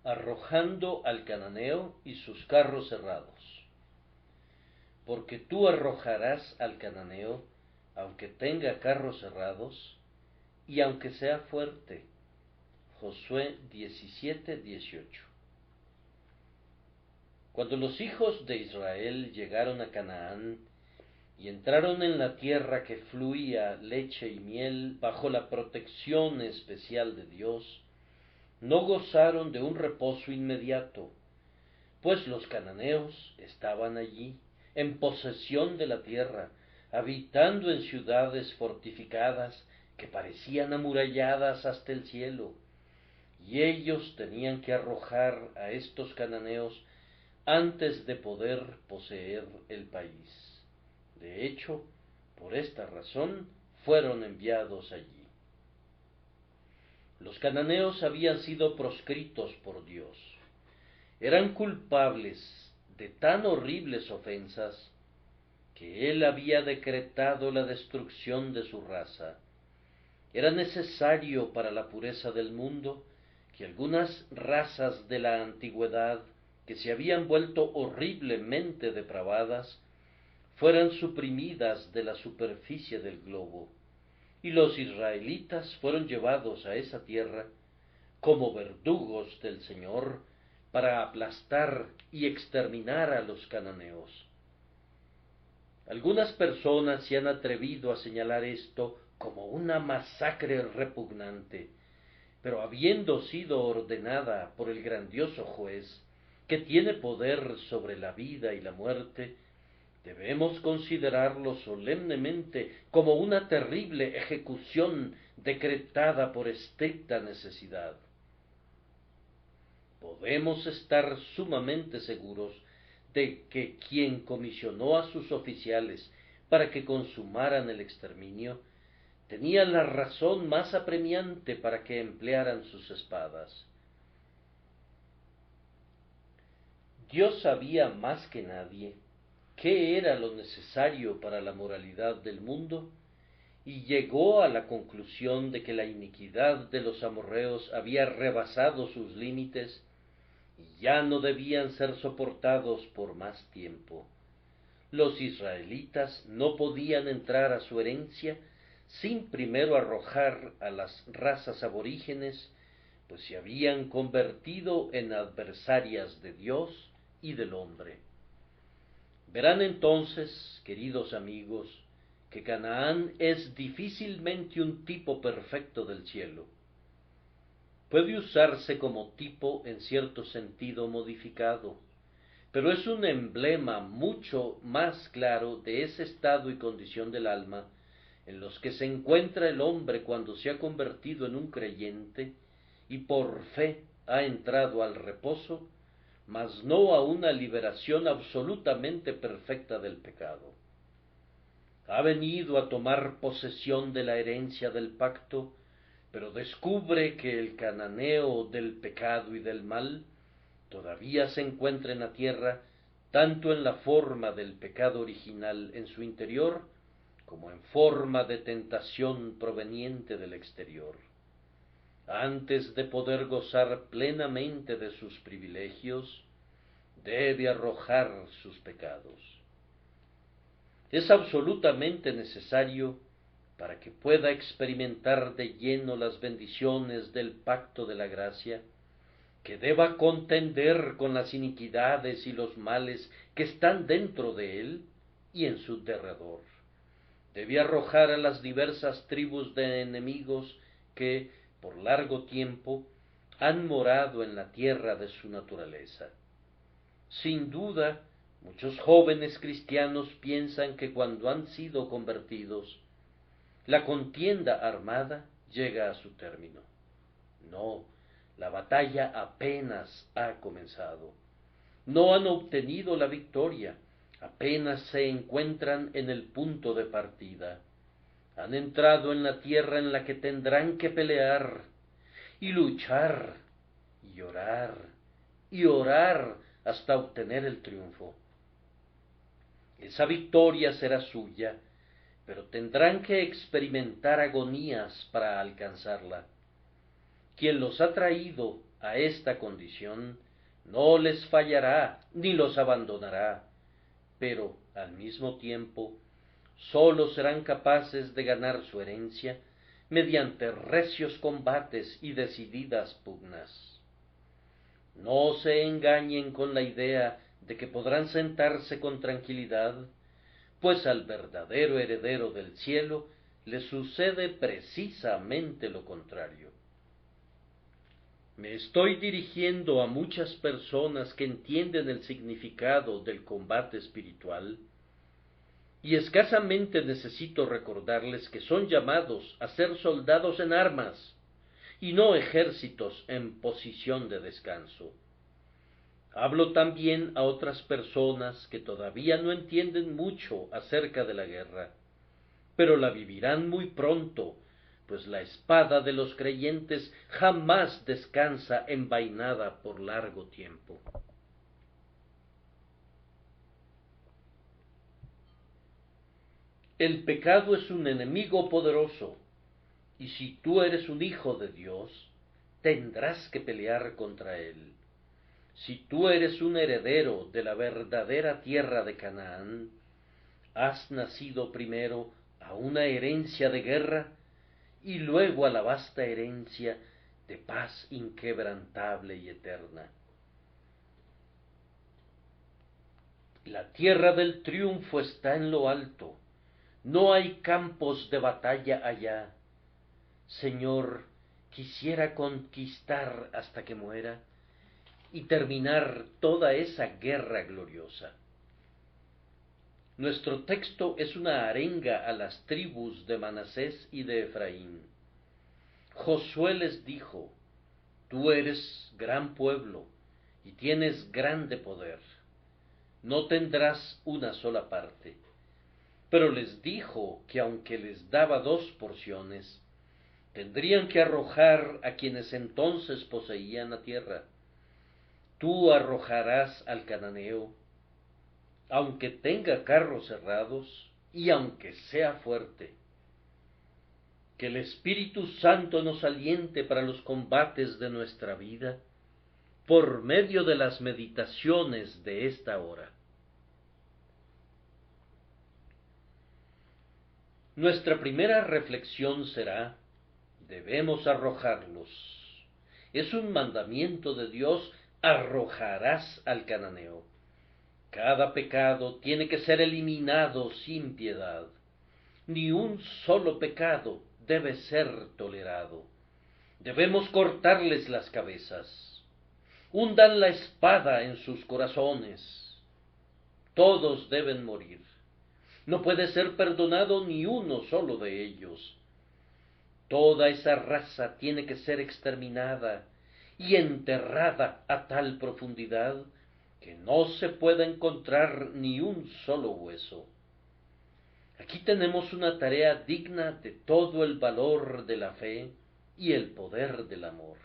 arrojando al cananeo y sus carros cerrados. Porque tú arrojarás al cananeo, aunque tenga carros cerrados, y aunque sea fuerte. Josué 17:18. Cuando los hijos de Israel llegaron a Canaán y entraron en la tierra que fluía leche y miel bajo la protección especial de Dios, no gozaron de un reposo inmediato, pues los cananeos estaban allí, en posesión de la tierra, habitando en ciudades fortificadas que parecían amuralladas hasta el cielo, y ellos tenían que arrojar a estos cananeos antes de poder poseer el país. De hecho, por esta razón fueron enviados allí. Los cananeos habían sido proscritos por Dios. Eran culpables de tan horribles ofensas que Él había decretado la destrucción de su raza. Era necesario para la pureza del mundo que algunas razas de la antigüedad que se habían vuelto horriblemente depravadas fueran suprimidas de la superficie del globo, y los israelitas fueron llevados a esa tierra como verdugos del Señor para aplastar y exterminar a los cananeos. Algunas personas se han atrevido a señalar esto como una masacre repugnante, pero habiendo sido ordenada por el grandioso juez, que tiene poder sobre la vida y la muerte, debemos considerarlo solemnemente como una terrible ejecución decretada por estricta necesidad. Podemos estar sumamente seguros de que quien comisionó a sus oficiales para que consumaran el exterminio tenía la razón más apremiante para que emplearan sus espadas. Dios sabía más que nadie qué era lo necesario para la moralidad del mundo, y llegó a la conclusión de que la iniquidad de los amorreos había rebasado sus límites y ya no debían ser soportados por más tiempo. Los israelitas no podían entrar a su herencia sin primero arrojar a las razas aborígenes, pues se habían convertido en adversarias de Dios y del hombre. Verán entonces, queridos amigos, que Canaán es difícilmente un tipo perfecto del cielo. Puede usarse como tipo en cierto sentido modificado, pero es un emblema mucho más claro de ese estado y condición del alma en los que se encuentra el hombre cuando se ha convertido en un creyente y por fe ha entrado al reposo, mas no a una liberación absolutamente perfecta del pecado. Ha venido a tomar posesión de la herencia del pacto, pero descubre que el cananeo del pecado y del mal todavía se encuentra en la tierra, tanto en la forma del pecado original en su interior, como en forma de tentación proveniente del exterior. Antes de poder gozar plenamente de sus privilegios, debe arrojar sus pecados. Es absolutamente necesario, para que pueda experimentar de lleno las bendiciones del pacto de la gracia, que deba contender con las iniquidades y los males que están dentro de él y en su derredor. Debe arrojar a las diversas tribus de enemigos que, por largo tiempo, han morado en la tierra de su naturaleza. Sin duda, muchos jóvenes cristianos piensan que cuando han sido convertidos, la contienda armada llega a su término. No, la batalla apenas ha comenzado. No han obtenido la victoria, apenas se encuentran en el punto de partida. Han entrado en la tierra en la que tendrán que pelear y luchar y orar y orar hasta obtener el triunfo. Esa victoria será suya, pero tendrán que experimentar agonías para alcanzarla. Quien los ha traído a esta condición, no les fallará ni los abandonará, pero al mismo tiempo sólo serán capaces de ganar su herencia mediante recios combates y decididas pugnas. No se engañen con la idea de que podrán sentarse con tranquilidad, pues al verdadero heredero del cielo le sucede precisamente lo contrario. Me estoy dirigiendo a muchas personas que entienden el significado del combate espiritual, y escasamente necesito recordarles que son llamados a ser soldados en armas, y no ejércitos en posición de descanso. Hablo también a otras personas que todavía no entienden mucho acerca de la guerra, pero la vivirán muy pronto, pues la espada de los creyentes jamás descansa envainada por largo tiempo. El pecado es un enemigo poderoso, y si tú eres un hijo de Dios, tendrás que pelear contra él. Si tú eres un heredero de la verdadera tierra de Canaán, has nacido primero a una herencia de guerra y luego a la vasta herencia de paz inquebrantable y eterna. La tierra del triunfo está en lo alto, no hay campos de batalla allá. Señor, quisiera conquistar hasta que muera y terminar toda esa guerra gloriosa. Nuestro texto es una arenga a las tribus de Manasés y de Efraín. Josué les dijo: tú eres gran pueblo y tienes grande poder. No tendrás una sola parte. Pero les dijo que aunque les daba 2 porciones, tendrían que arrojar a quienes entonces poseían la tierra. Tú arrojarás al cananeo, aunque tenga carros cerrados y aunque sea fuerte. Que el Espíritu Santo nos aliente para los combates de nuestra vida por medio de las meditaciones de esta hora. Nuestra primera reflexión será: debemos arrojarlos. Es un mandamiento de Dios: arrojarás al cananeo. Cada pecado tiene que ser eliminado sin piedad. Ni un solo pecado debe ser tolerado. Debemos cortarles las cabezas. Hundan la espada en sus corazones. Todos deben morir. No puede ser perdonado ni uno solo de ellos. Toda esa raza tiene que ser exterminada y enterrada a tal profundidad que no se pueda encontrar ni un solo hueso. Aquí tenemos una tarea digna de todo el valor de la fe y el poder del amor.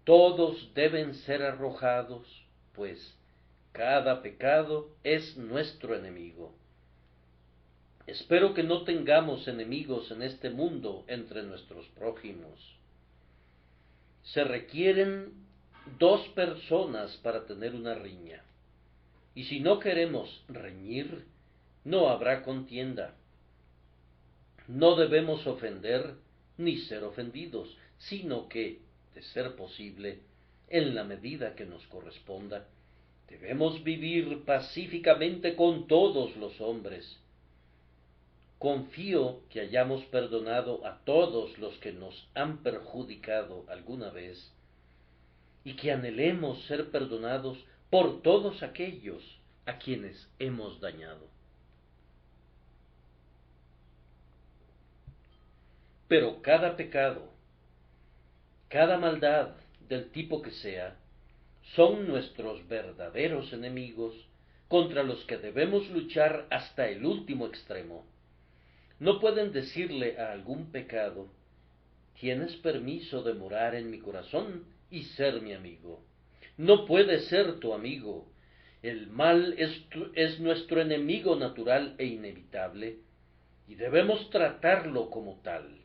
Todos deben ser arrojados, pues cada pecado es nuestro enemigo. Espero que no tengamos enemigos en este mundo entre nuestros prójimos. Se requieren 2 personas para tener una riña, y si no queremos reñir, no habrá contienda. No debemos ofender ni ser ofendidos, sino que, de ser posible, en la medida que nos corresponda, debemos vivir pacíficamente con todos los hombres. Confío que hayamos perdonado a todos los que nos han perjudicado alguna vez, y que anhelemos ser perdonados por todos aquellos a quienes hemos dañado. Pero cada pecado, cada maldad, del tipo que sea, son nuestros verdaderos enemigos contra los que debemos luchar hasta el último extremo. No pueden decirle a algún pecado: tienes permiso de morar en mi corazón y ser mi amigo. No puede ser tu amigo. El mal es nuestro enemigo natural e inevitable, y debemos tratarlo como tal.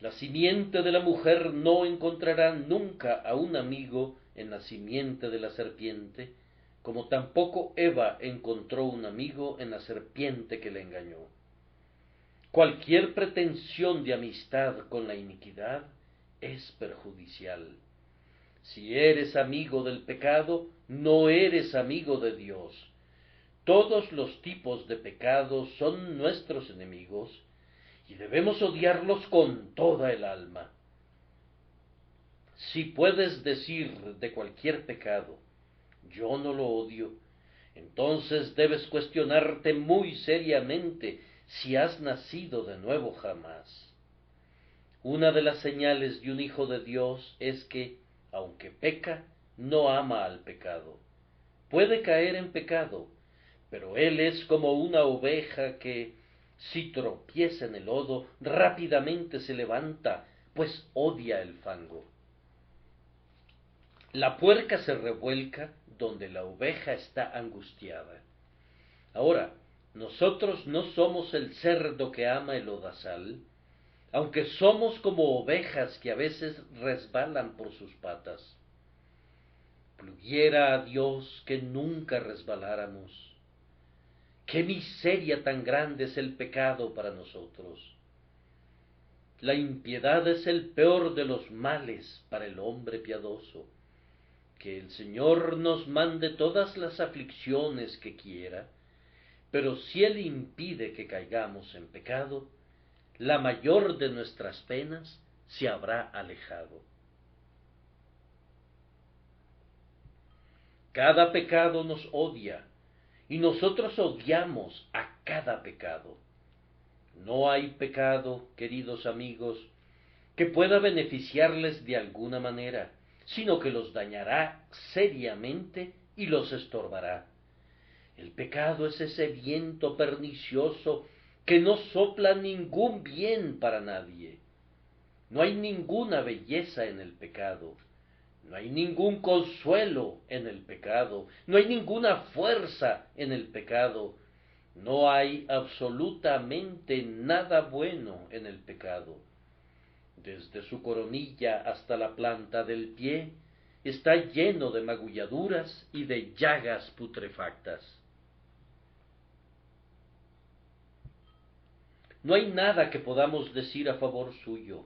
La simiente de la mujer no encontrará nunca a un amigo en la simiente de la serpiente, como tampoco Eva encontró un amigo en la serpiente que le engañó. Cualquier pretensión de amistad con la iniquidad es perjudicial. Si eres amigo del pecado, no eres amigo de Dios. Todos los tipos de pecados son nuestros enemigos y debemos odiarlos con toda el alma. Si puedes decir de cualquier pecado, yo no lo odio, entonces debes cuestionarte muy seriamente si has nacido de nuevo jamás. Una de las señales de un hijo de Dios es que, aunque peca, no ama al pecado. Puede caer en pecado, pero él es como una oveja que, si tropieza en el lodo, rápidamente se levanta, pues odia el fango. La puerca se revuelca donde la oveja está angustiada. Ahora, nosotros no somos el cerdo que ama el lodazal, aunque somos como ovejas que a veces resbalan por sus patas. Pluguiera a Dios que nunca resbaláramos. ¡Qué miseria tan grande es el pecado para nosotros! La impiedad es el peor de los males para el hombre piadoso. Que el Señor nos mande todas las aflicciones que quiera, pero si Él impide que caigamos en pecado, la mayor de nuestras penas se habrá alejado. Cada pecado nos odia, y nosotros odiamos a cada pecado. No hay pecado, queridos amigos, que pueda beneficiarles de alguna manera, sino que los dañará seriamente y los estorbará. El pecado es ese viento pernicioso que no sopla ningún bien para nadie. No hay ninguna belleza en el pecado, no hay ningún consuelo en el pecado, no hay ninguna fuerza en el pecado, no hay absolutamente nada bueno en el pecado. Desde su coronilla hasta la planta del pie está lleno de magulladuras y de llagas putrefactas. No hay nada que podamos decir a favor suyo.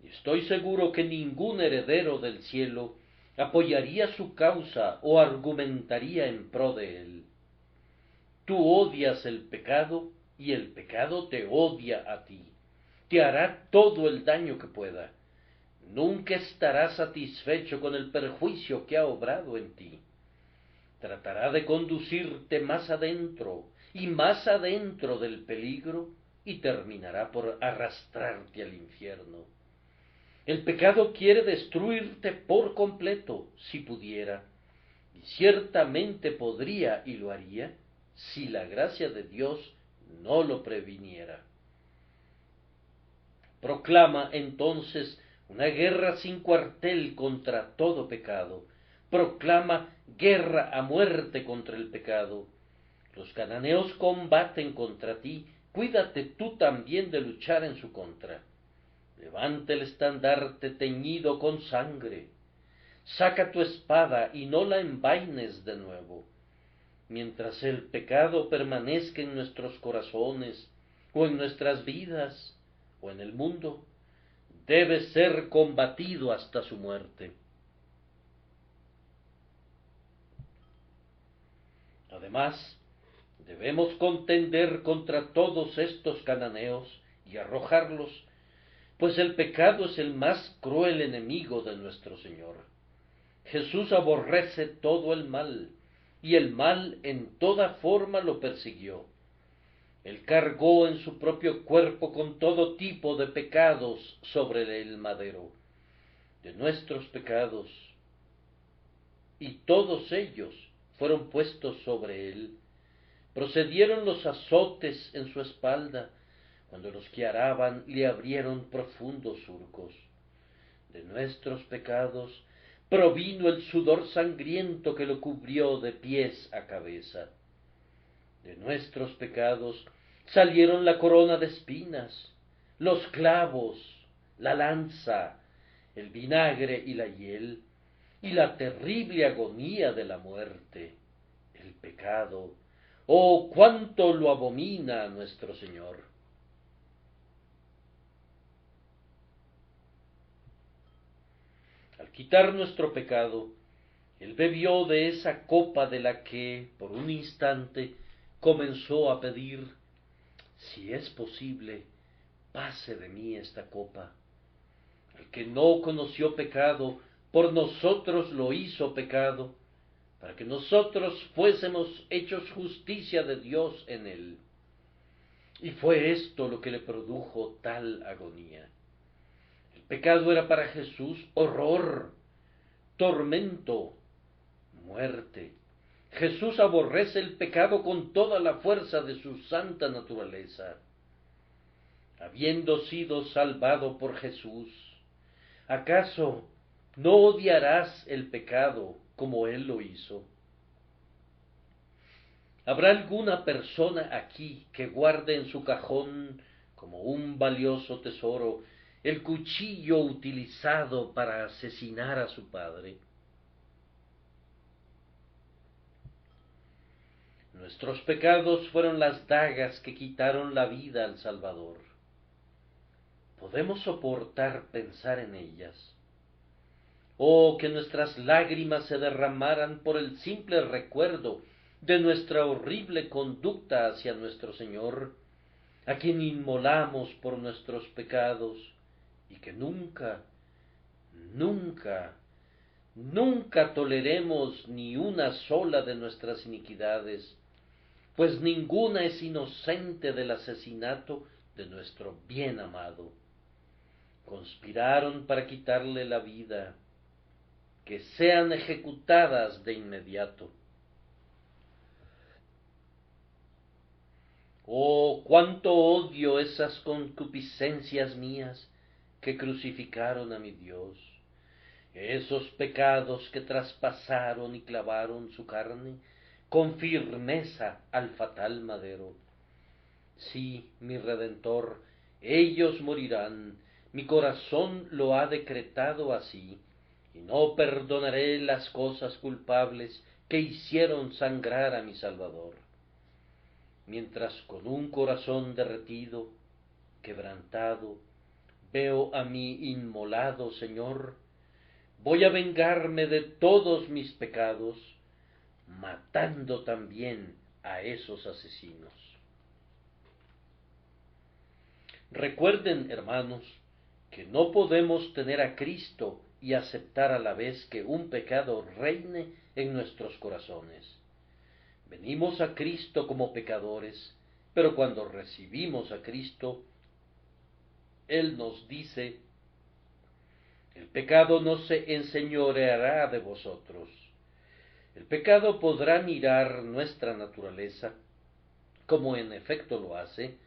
Y estoy seguro que ningún heredero del cielo apoyaría su causa o argumentaría en pro de él. Tú odias el pecado y el pecado te odia a ti. Te hará todo el daño que pueda. Nunca estará satisfecho con el perjuicio que ha obrado en ti. Tratará de conducirte más adentro y más adentro del peligro y terminará por arrastrarte al infierno. El pecado quiere destruirte por completo, si pudiera, y ciertamente podría y lo haría, si la gracia de Dios no lo previniera. Proclama entonces una guerra sin cuartel contra todo pecado. Proclama guerra a muerte contra el pecado. Los cananeos combaten contra ti, cuídate tú también de luchar en su contra. Levanta el estandarte teñido con sangre. Saca tu espada y no la envaines de nuevo. Mientras el pecado permanezca en nuestros corazones, o en nuestras vidas, o en el mundo, debe ser combatido hasta su muerte. Además, debemos contender contra todos estos cananeos y arrojarlos, pues el pecado es el más cruel enemigo de nuestro Señor. Jesús aborrece todo el mal, y el mal en toda forma lo persiguió. Él cargó en su propio cuerpo con todo tipo de pecados sobre el madero, de nuestros pecados, y todos ellos fueron puestos sobre él. Procedieron los azotes en su espalda, cuando los que araban le abrieron profundos surcos. De nuestros pecados provino el sudor sangriento que lo cubrió de pies a cabeza. De nuestros pecados salieron la corona de espinas, los clavos, la lanza, el vinagre y la hiel, y la terrible agonía de la muerte, el pecado. ¡Oh, cuánto lo abomina nuestro Señor! Al quitar nuestro pecado, Él bebió de esa copa de la que, por un instante, comenzó a pedir: si es posible, pase de mí esta copa. El que no conoció pecado, por nosotros lo hizo pecado, para que nosotros fuésemos hechos justicia de Dios en él. Y fue esto lo que le produjo tal agonía. El pecado era para Jesús horror, tormento, muerte. Jesús aborrece el pecado con toda la fuerza de su santa naturaleza. Habiendo sido salvado por Jesús, ¿acaso no odiarás el pecado como Él lo hizo? ¿Habrá alguna persona aquí que guarde en su cajón, como un valioso tesoro, el cuchillo utilizado para asesinar a su padre? Nuestros pecados fueron las dagas que quitaron la vida al Salvador. ¿Podemos soportar pensar en ellas? Oh, que nuestras lágrimas se derramaran por el simple recuerdo de nuestra horrible conducta hacia nuestro Señor, a quien inmolamos por nuestros pecados, y que nunca, nunca, nunca toleremos ni una sola de nuestras iniquidades, pues ninguna es inocente del asesinato de nuestro bien amado. Conspiraron para quitarle la vida, que sean ejecutadas de inmediato. Oh, cuánto odio esas concupiscencias mías que crucificaron a mi Dios, esos pecados que traspasaron y clavaron su carne con firmeza al fatal madero. Sí, mi Redentor, ellos morirán, mi corazón lo ha decretado así, y no perdonaré las cosas culpables que hicieron sangrar a mi Salvador. Mientras con un corazón derretido, quebrantado, veo a mi inmolado Señor, voy a vengarme de todos mis pecados, matando también a esos asesinos. Recuerden, hermanos, que no podemos tener a Cristo y aceptar a la vez que un pecado reine en nuestros corazones. Venimos a Cristo como pecadores, pero cuando recibimos a Cristo, Él nos dice: el pecado no se enseñoreará de vosotros. El pecado podrá mirar nuestra naturaleza, como en efecto lo hace,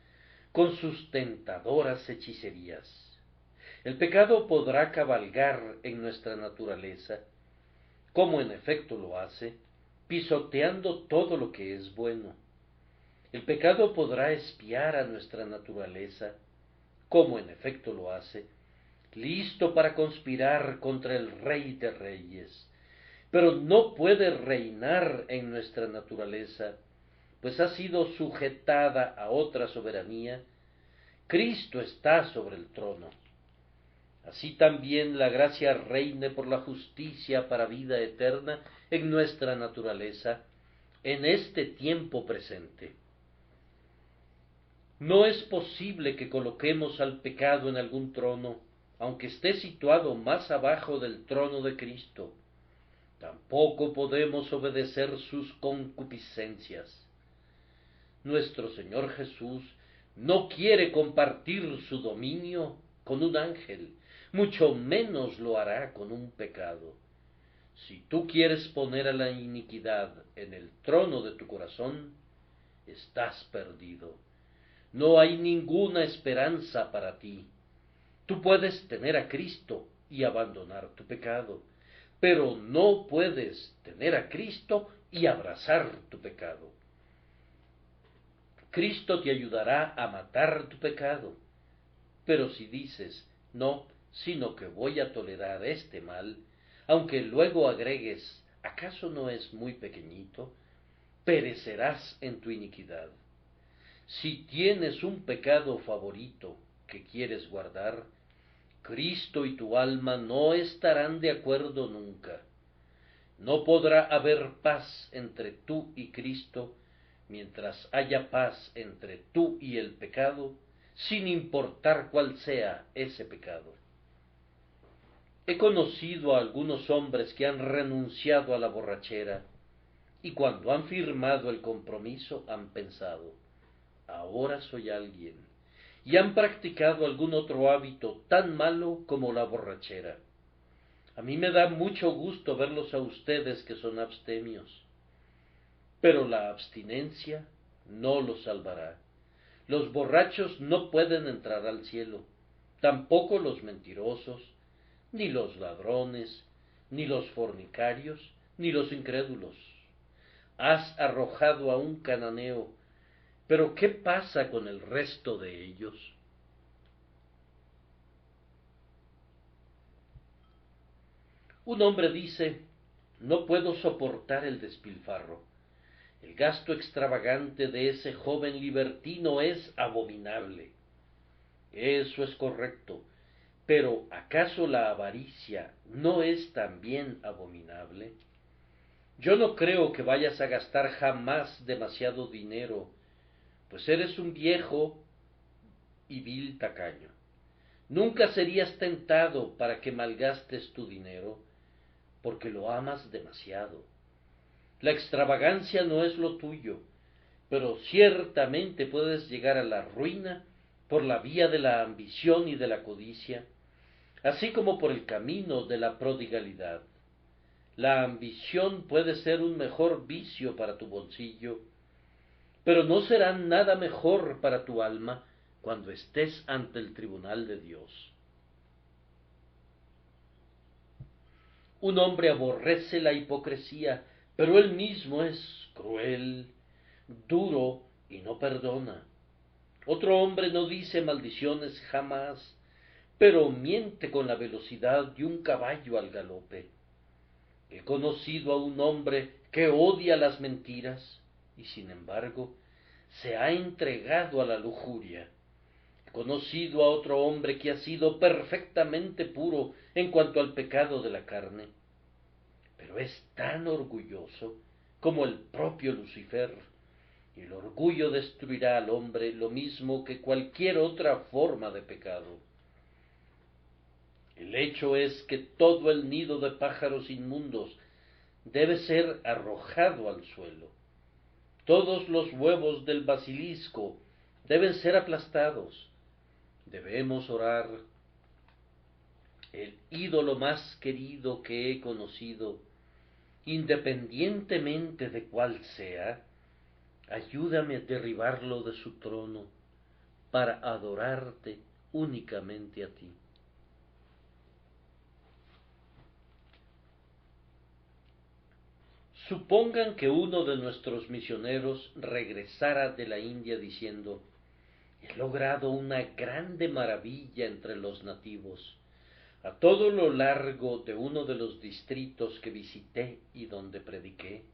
con sus tentadoras hechicerías. El pecado podrá cabalgar en nuestra naturaleza, como en efecto lo hace, pisoteando todo lo que es bueno. El pecado podrá espiar a nuestra naturaleza, como en efecto lo hace, listo para conspirar contra el Rey de Reyes, pero no puede reinar en nuestra naturaleza, pues ha sido sujetada a otra soberanía. Cristo está sobre el trono. Así también la gracia reine por la justicia para vida eterna en nuestra naturaleza, en este tiempo presente. No es posible que coloquemos al pecado en algún trono, aunque esté situado más abajo del trono de Cristo. Tampoco podemos obedecer sus concupiscencias. Nuestro Señor Jesús no quiere compartir su dominio con un ángel, mucho menos lo hará con un pecado. Si tú quieres poner a la iniquidad en el trono de tu corazón, estás perdido. No hay ninguna esperanza para ti. Tú puedes tener a Cristo y abandonar tu pecado, pero no puedes tener a Cristo y abrazar tu pecado. Cristo te ayudará a matar tu pecado, pero si dices: no, sino que voy a tolerar este mal, aunque luego agregues, ¿acaso no es muy pequeñito? Perecerás en tu iniquidad. Si tienes un pecado favorito que quieres guardar, Cristo y tu alma no estarán de acuerdo nunca. No podrá haber paz entre tú y Cristo mientras haya paz entre tú y el pecado, sin importar cuál sea ese pecado. He conocido a algunos hombres que han renunciado a la borrachera y cuando han firmado el compromiso han pensado, ahora soy alguien, y han practicado algún otro hábito tan malo como la borrachera. A mí me da mucho gusto verlos a ustedes que son abstemios, pero la abstinencia no los salvará. Los borrachos no pueden entrar al cielo, tampoco los mentirosos, ni los ladrones, ni los fornicarios, ni los incrédulos. Has arrojado a un cananeo, pero ¿qué pasa con el resto de ellos? Un hombre dice, no puedo soportar el despilfarro. El gasto extravagante de ese joven libertino es abominable. Eso es correcto, pero ¿acaso la avaricia no es también abominable? Yo no creo que vayas a gastar jamás demasiado dinero, pues eres un viejo y vil tacaño. Nunca serías tentado para que malgastes tu dinero, porque lo amas demasiado. La extravagancia no es lo tuyo, pero ciertamente puedes llegar a la ruina por la vía de la ambición y de la codicia, así como por el camino de la prodigalidad. La ambición puede ser un mejor vicio para tu bolsillo, pero no será nada mejor para tu alma cuando estés ante el tribunal de Dios. Un hombre aborrece la hipocresía, pero él mismo es cruel, duro y no perdona. Otro hombre no dice maldiciones jamás, pero miente con la velocidad de un caballo al galope. He conocido a un hombre que odia las mentiras y sin embargo se ha entregado a la lujuria. He conocido a otro hombre que ha sido perfectamente puro en cuanto al pecado de la carne, pero es tan orgulloso como el propio Lucifer, y el orgullo destruirá al hombre lo mismo que cualquier otra forma de pecado. El hecho es que todo el nido de pájaros inmundos debe ser arrojado al suelo. Todos los huevos del basilisco deben ser aplastados. Debemos orar. El ídolo más querido que he conocido, independientemente de cuál sea, ayúdame a derribarlo de su trono para adorarte únicamente a ti. Supongan que uno de nuestros misioneros regresara de la India diciendo, he logrado una grande maravilla entre los nativos. A todo lo largo de uno de los distritos que visité y donde prediqué,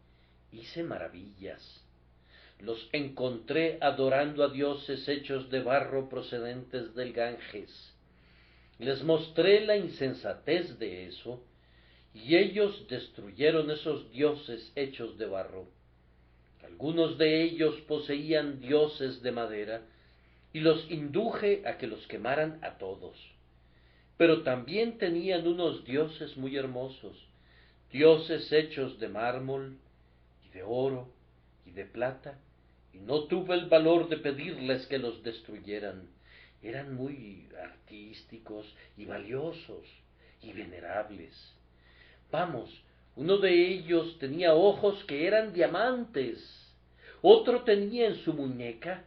hice maravillas. Los encontré adorando a dioses hechos de barro procedentes del Ganges. Les mostré la insensatez de eso, y ellos destruyeron esos dioses hechos de barro. Algunos de ellos poseían dioses de madera, y los induje a que los quemaran a todos. Pero también tenían unos dioses muy hermosos, dioses hechos de mármol, y de oro, y de plata, y no tuve el valor de pedirles que los destruyeran. Eran muy artísticos y valiosos y venerables. Vamos, uno de ellos tenía ojos que eran diamantes, otro tenía en su muñeca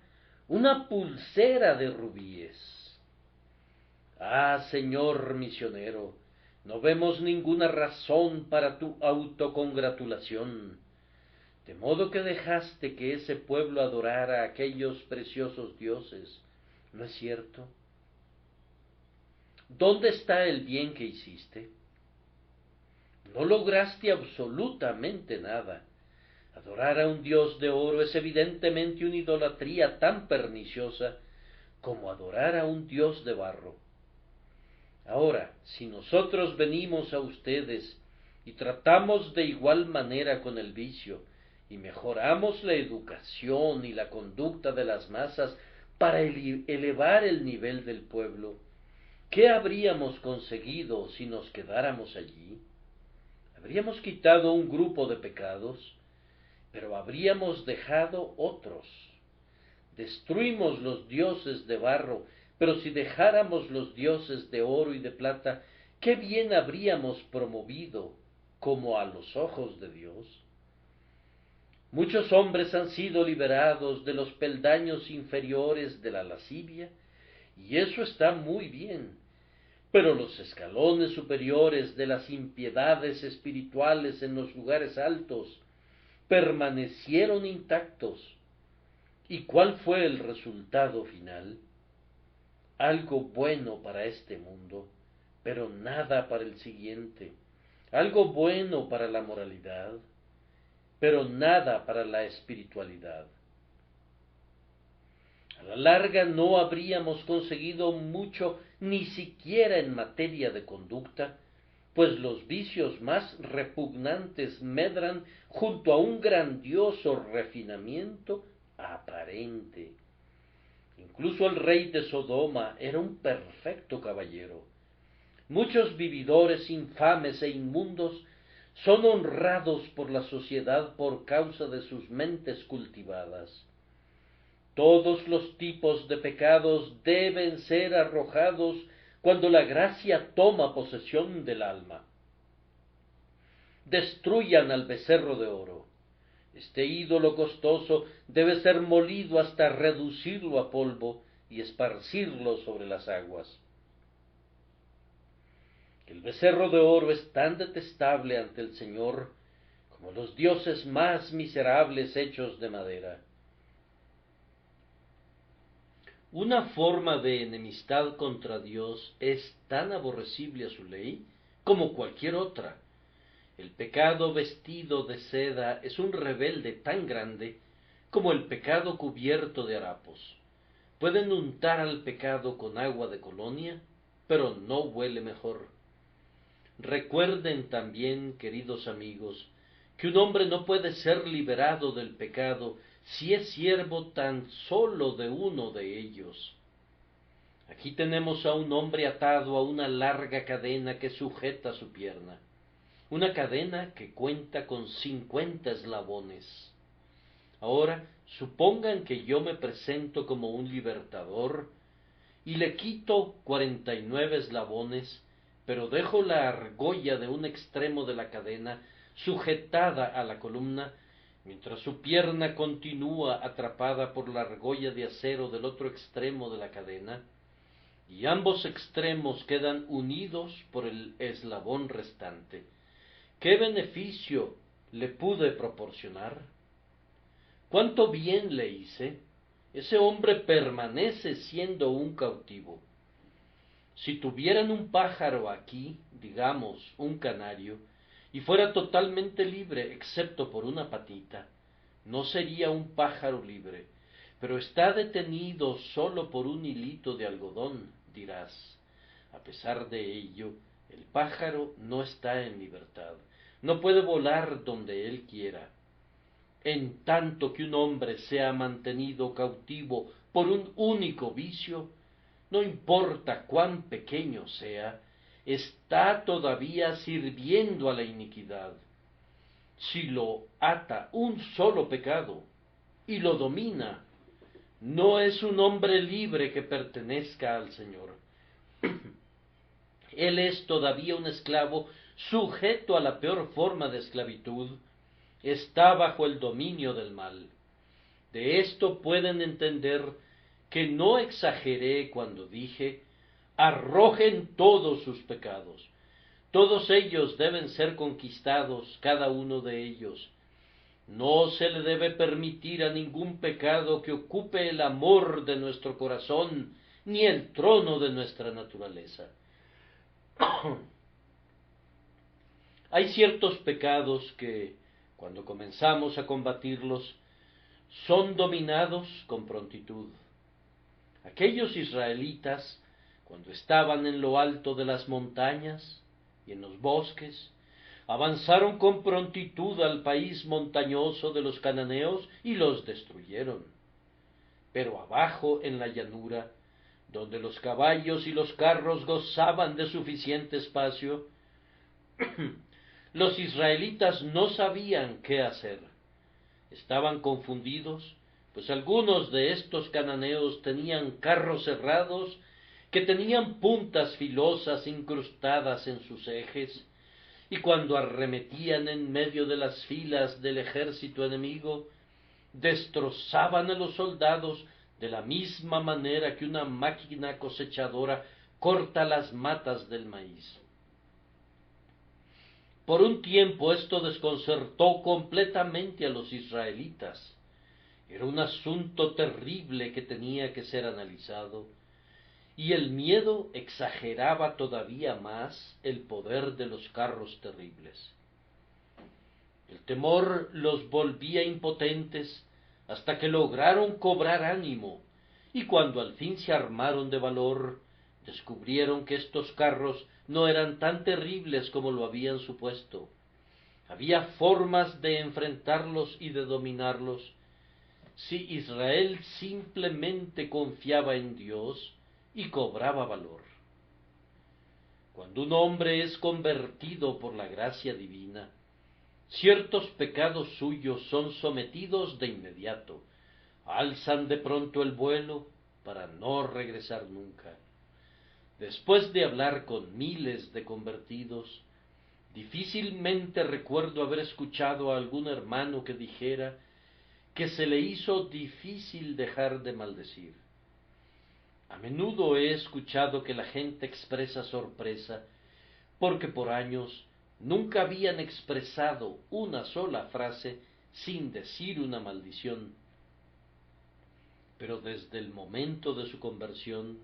una pulsera de rubíes. Ah, señor misionero, no vemos ninguna razón para tu autocongratulación, de modo que dejaste que ese pueblo adorara a aquellos preciosos dioses, ¿no es cierto? ¿Dónde está el bien que hiciste? No lograste absolutamente nada. Adorar a un Dios de oro es evidentemente una idolatría tan perniciosa como adorar a un Dios de barro. Ahora, si nosotros venimos a ustedes y tratamos de igual manera con el vicio, y mejoramos la educación y la conducta de las masas para elevar el nivel del pueblo, ¿qué habríamos conseguido si nos quedáramos allí? Habríamos quitado un grupo de pecados, pero habríamos dejado otros. Destruimos los dioses de barro, pero si dejáramos los dioses de oro y de plata, ¿qué bien habríamos promovido como a los ojos de Dios? Muchos hombres han sido liberados de los peldaños inferiores de la lascivia, y eso está muy bien, pero los escalones superiores de las impiedades espirituales en los lugares altos permanecieron intactos. ¿Y cuál fue el resultado final? Algo bueno para este mundo, pero nada para el siguiente. Algo bueno para la moralidad, pero nada para la espiritualidad. A la larga no habríamos conseguido mucho ni siquiera en materia de conducta, pues los vicios más repugnantes medran junto a un grandioso refinamiento aparente. Incluso el rey de Sodoma era un perfecto caballero. Muchos vividores infames e inmundos son honrados por la sociedad por causa de sus mentes cultivadas. Todos los tipos de pecados deben ser arrojados cuando la gracia toma posesión del alma. Destruyan al becerro de oro. Este ídolo costoso debe ser molido hasta reducirlo a polvo y esparcirlo sobre las aguas. El becerro de oro es tan detestable ante el Señor como los dioses más miserables hechos de madera. Una forma de enemistad contra Dios es tan aborrecible a su ley como cualquier otra. El pecado vestido de seda es un rebelde tan grande como el pecado cubierto de harapos. Pueden untar al pecado con agua de colonia, pero no huele mejor. Recuerden también, queridos amigos, que un hombre no puede ser liberado del pecado si es siervo tan solo de uno de ellos. Aquí tenemos a un hombre atado a una larga cadena que sujeta su pierna, una cadena que cuenta con 50 eslabones. Ahora, supongan que yo me presento como un libertador y le quito 49 eslabones, pero dejo la argolla de un extremo de la cadena sujetada a la columna, mientras su pierna continúa atrapada por la argolla de acero del otro extremo de la cadena, y ambos extremos quedan unidos por el eslabón restante. ¿Qué beneficio le pude proporcionar? ¿Cuánto bien le hice? Ese hombre permanece siendo un cautivo. Si tuvieran un pájaro aquí, digamos un canario, y fuera totalmente libre excepto por una patita, no sería un pájaro libre, pero está detenido solo por un hilito de algodón, dirás. A pesar de ello, el pájaro no está en libertad, no puede volar donde él quiera. En tanto que un hombre sea mantenido cautivo por un único vicio, no importa cuán pequeño sea, está todavía sirviendo a la iniquidad. Si lo ata un solo pecado y lo domina, no es un hombre libre que pertenezca al Señor. Él es todavía un esclavo sujeto a la peor forma de esclavitud, está bajo el dominio del mal. De esto pueden entender que no exageré cuando dije, arrojen todos sus pecados. Todos ellos deben ser conquistados, cada uno de ellos. No se le debe permitir a ningún pecado que ocupe el amor de nuestro corazón, ni el trono de nuestra naturaleza. Hay ciertos pecados que, cuando comenzamos a combatirlos, son dominados con prontitud. Aquellos israelitas, cuando estaban en lo alto de las montañas y en los bosques, avanzaron con prontitud al país montañoso de los cananeos y los destruyeron. Pero abajo en la llanura, donde los caballos y los carros gozaban de suficiente espacio, los israelitas no sabían qué hacer. Estaban confundidos, pues algunos de estos cananeos tenían carros cerrados que tenían puntas filosas incrustadas en sus ejes, y cuando arremetían en medio de las filas del ejército enemigo, destrozaban a los soldados de la misma manera que una máquina cosechadora corta las matas del maíz. Por un tiempo esto desconcertó completamente a los israelitas. Era un asunto terrible que tenía que ser analizado, y el miedo exageraba todavía más el poder de los carros terribles. El temor los volvía impotentes hasta que lograron cobrar ánimo, y cuando al fin se armaron de valor, descubrieron que estos carros no eran tan terribles como lo habían supuesto. Había formas de enfrentarlos y de dominarlos, si Israel simplemente confiaba en Dios y cobraba valor. Cuando un hombre es convertido por la gracia divina, ciertos pecados suyos son sometidos de inmediato, alzan de pronto el vuelo para no regresar nunca. Después de hablar con miles de convertidos, difícilmente recuerdo haber escuchado a algún hermano que dijera que se le hizo difícil dejar de maldecir. A menudo he escuchado que la gente expresa sorpresa porque por años nunca habían expresado una sola frase sin decir una maldición. Pero desde el momento de su conversión,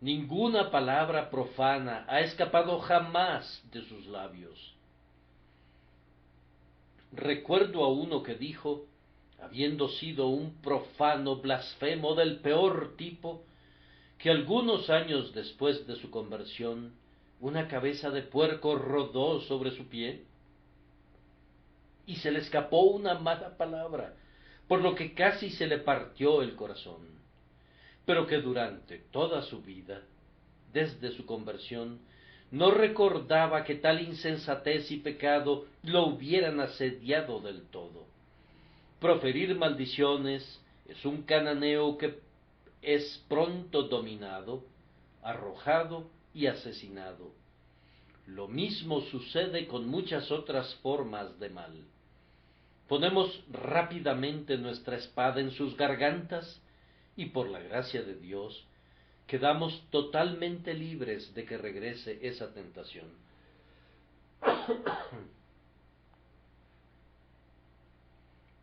ninguna palabra profana ha escapado jamás de sus labios. Recuerdo a uno que dijo, habiendo sido un profano blasfemo del peor tipo, que algunos años después de su conversión, una cabeza de puerco rodó sobre su pie y se le escapó una mala palabra, por lo que casi se le partió el corazón, pero que durante toda su vida, desde su conversión, no recordaba que tal insensatez y pecado lo hubieran asediado del todo. Proferir maldiciones es un cananeo que es pronto dominado, arrojado y asesinado. Lo mismo sucede con muchas otras formas de mal. Ponemos rápidamente nuestra espada en sus gargantas y por la gracia de Dios quedamos totalmente libres de que regrese esa tentación.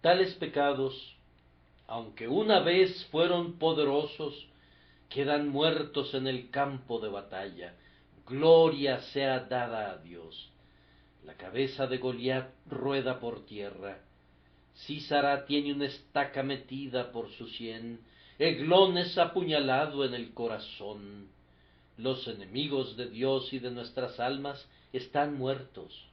Tales pecados, aunque una vez fueron poderosos, quedan muertos en el campo de batalla. Gloria sea dada a Dios. La cabeza de Goliat rueda por tierra. Sísara tiene una estaca metida por su sien. Eglón es apuñalado en el corazón. Los enemigos de Dios y de nuestras almas están muertos.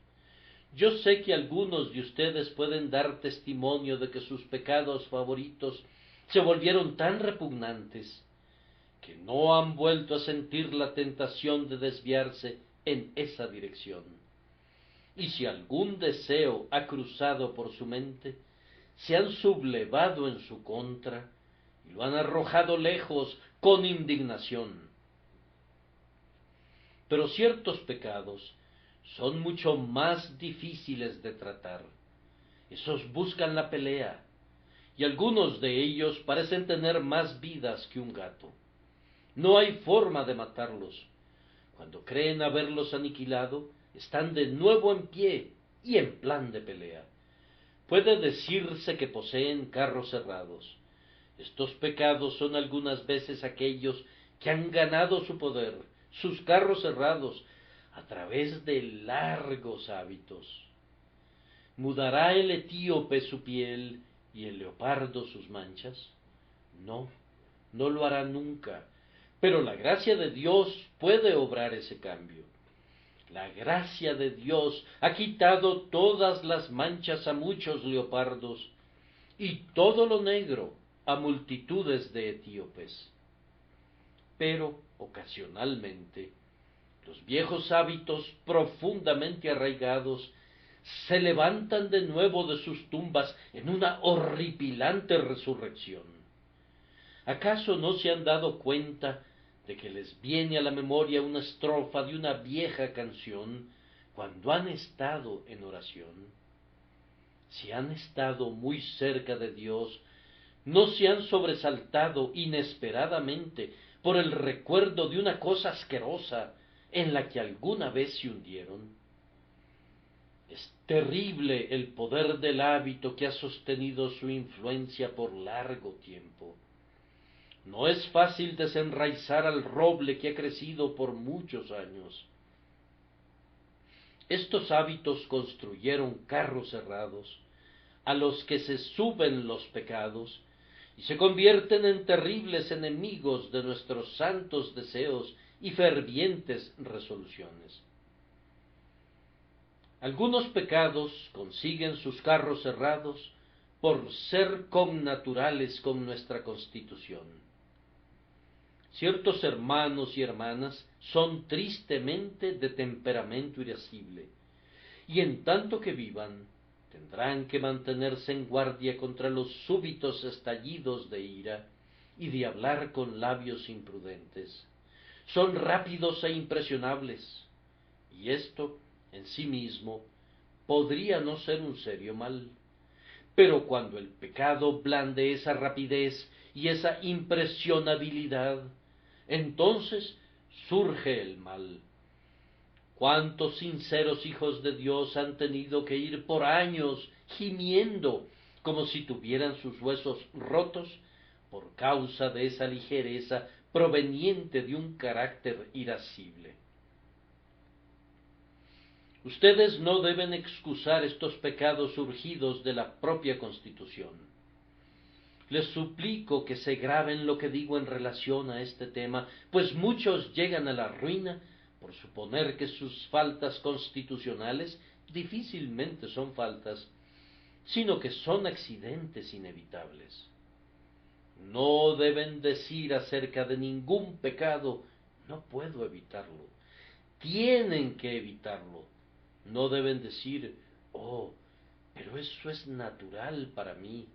Yo sé que algunos de ustedes pueden dar testimonio de que sus pecados favoritos se volvieron tan repugnantes que no han vuelto a sentir la tentación de desviarse en esa dirección. Y si algún deseo ha cruzado por su mente, se han sublevado en su contra y lo han arrojado lejos con indignación. Pero ciertos pecados son mucho más difíciles de tratar. Esos buscan la pelea, y algunos de ellos parecen tener más vidas que un gato. No hay forma de matarlos. Cuando creen haberlos aniquilado, están de nuevo en pie y en plan de pelea. Puede decirse que poseen carros cerrados. Estos pecados son algunas veces aquellos que han ganado su poder, sus carros cerrados, a través de largos hábitos. ¿Mudará el etíope su piel y el leopardo sus manchas? No, no lo hará nunca, pero la gracia de Dios puede obrar ese cambio. La gracia de Dios ha quitado todas las manchas a muchos leopardos y todo lo negro a multitudes de etíopes. Pero, ocasionalmente, los viejos hábitos profundamente arraigados se levantan de nuevo de sus tumbas en una horripilante resurrección. ¿Acaso no se han dado cuenta de que les viene a la memoria una estrofa de una vieja canción cuando han estado en oración? Si han estado muy cerca de Dios, no se han sobresaltado inesperadamente por el recuerdo de una cosa asquerosa en la que alguna vez se hundieron. Es terrible el poder del hábito que ha sostenido su influencia por largo tiempo. No es fácil desenraizar al roble que ha crecido por muchos años. Estos hábitos construyeron carros cerrados, a los que se suben los pecados, y se convierten en terribles enemigos de nuestros santos deseos y fervientes resoluciones. Algunos pecados consiguen sus carros cerrados por ser connaturales con nuestra constitución. Ciertos hermanos y hermanas son tristemente de temperamento irascible, y en tanto que vivan, tendrán que mantenerse en guardia contra los súbitos estallidos de ira y de hablar con labios imprudentes. Son rápidos e impresionables, y esto, en sí mismo, podría no ser un serio mal. Pero cuando el pecado blande esa rapidez y esa impresionabilidad, entonces surge el mal. ¿Cuántos sinceros hijos de Dios han tenido que ir por años gimiendo como si tuvieran sus huesos rotos por causa de esa ligereza proveniente de un carácter irascible? Ustedes no deben excusar estos pecados surgidos de la propia Constitución. Les suplico que se graben lo que digo en relación a este tema, pues muchos llegan a la ruina por suponer que sus faltas constitucionales difícilmente son faltas, sino que son accidentes inevitables. No deben decir acerca de ningún pecado, no puedo evitarlo. Tienen que evitarlo. No deben decir, oh, pero eso es natural para mí.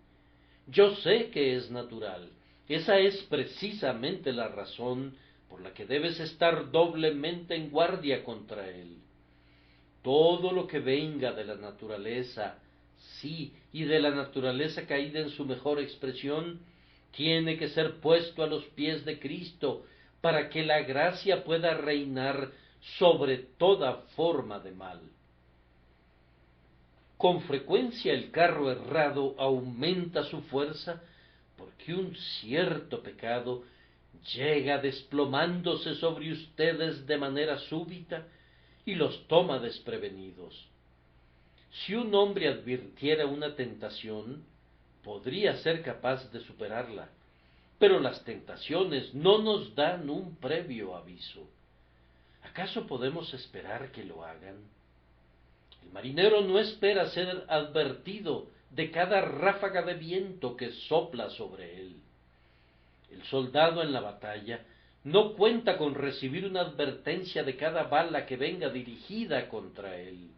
Yo sé que es natural. Esa es precisamente la razón por la que debes estar doblemente en guardia contra él. Todo lo que venga de la naturaleza, sí, y de la naturaleza caída en su mejor expresión, tiene que ser puesto a los pies de Cristo para que la gracia pueda reinar sobre toda forma de mal. Con frecuencia el carro errado aumenta su fuerza porque un cierto pecado llega desplomándose sobre ustedes de manera súbita y los toma desprevenidos. Si un hombre advirtiera una tentación, podría ser capaz de superarla, pero las tentaciones no nos dan un previo aviso. ¿Acaso podemos esperar que lo hagan? El marinero no espera ser advertido de cada ráfaga de viento que sopla sobre él. El soldado en la batalla no cuenta con recibir una advertencia de cada bala que venga dirigida contra él.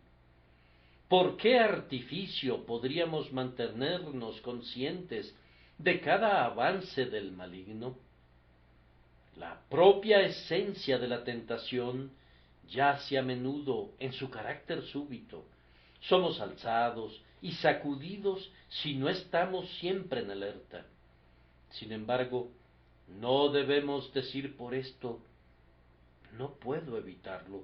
¿Por qué artificio podríamos mantenernos conscientes de cada avance del maligno? La propia esencia de la tentación yace a menudo en su carácter súbito. Somos alzados y sacudidos si no estamos siempre en alerta. Sin embargo, no debemos decir por esto, no puedo evitarlo,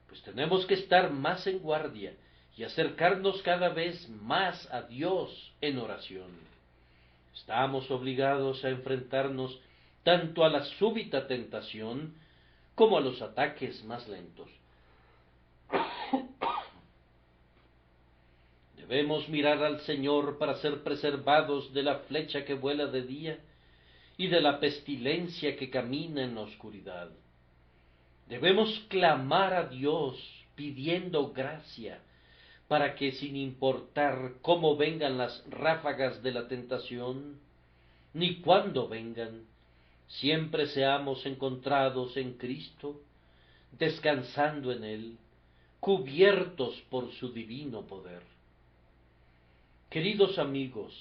pues tenemos que estar más en guardia y acercarnos cada vez más a Dios en oración. Estamos obligados a enfrentarnos tanto a la súbita tentación como a los ataques más lentos. Debemos mirar al Señor para ser preservados de la flecha que vuela de día y de la pestilencia que camina en la oscuridad. Debemos clamar a Dios pidiendo gracia para que, sin importar cómo vengan las ráfagas de la tentación, ni cuándo vengan, siempre seamos encontrados en Cristo, descansando en Él, cubiertos por su divino poder. Queridos amigos,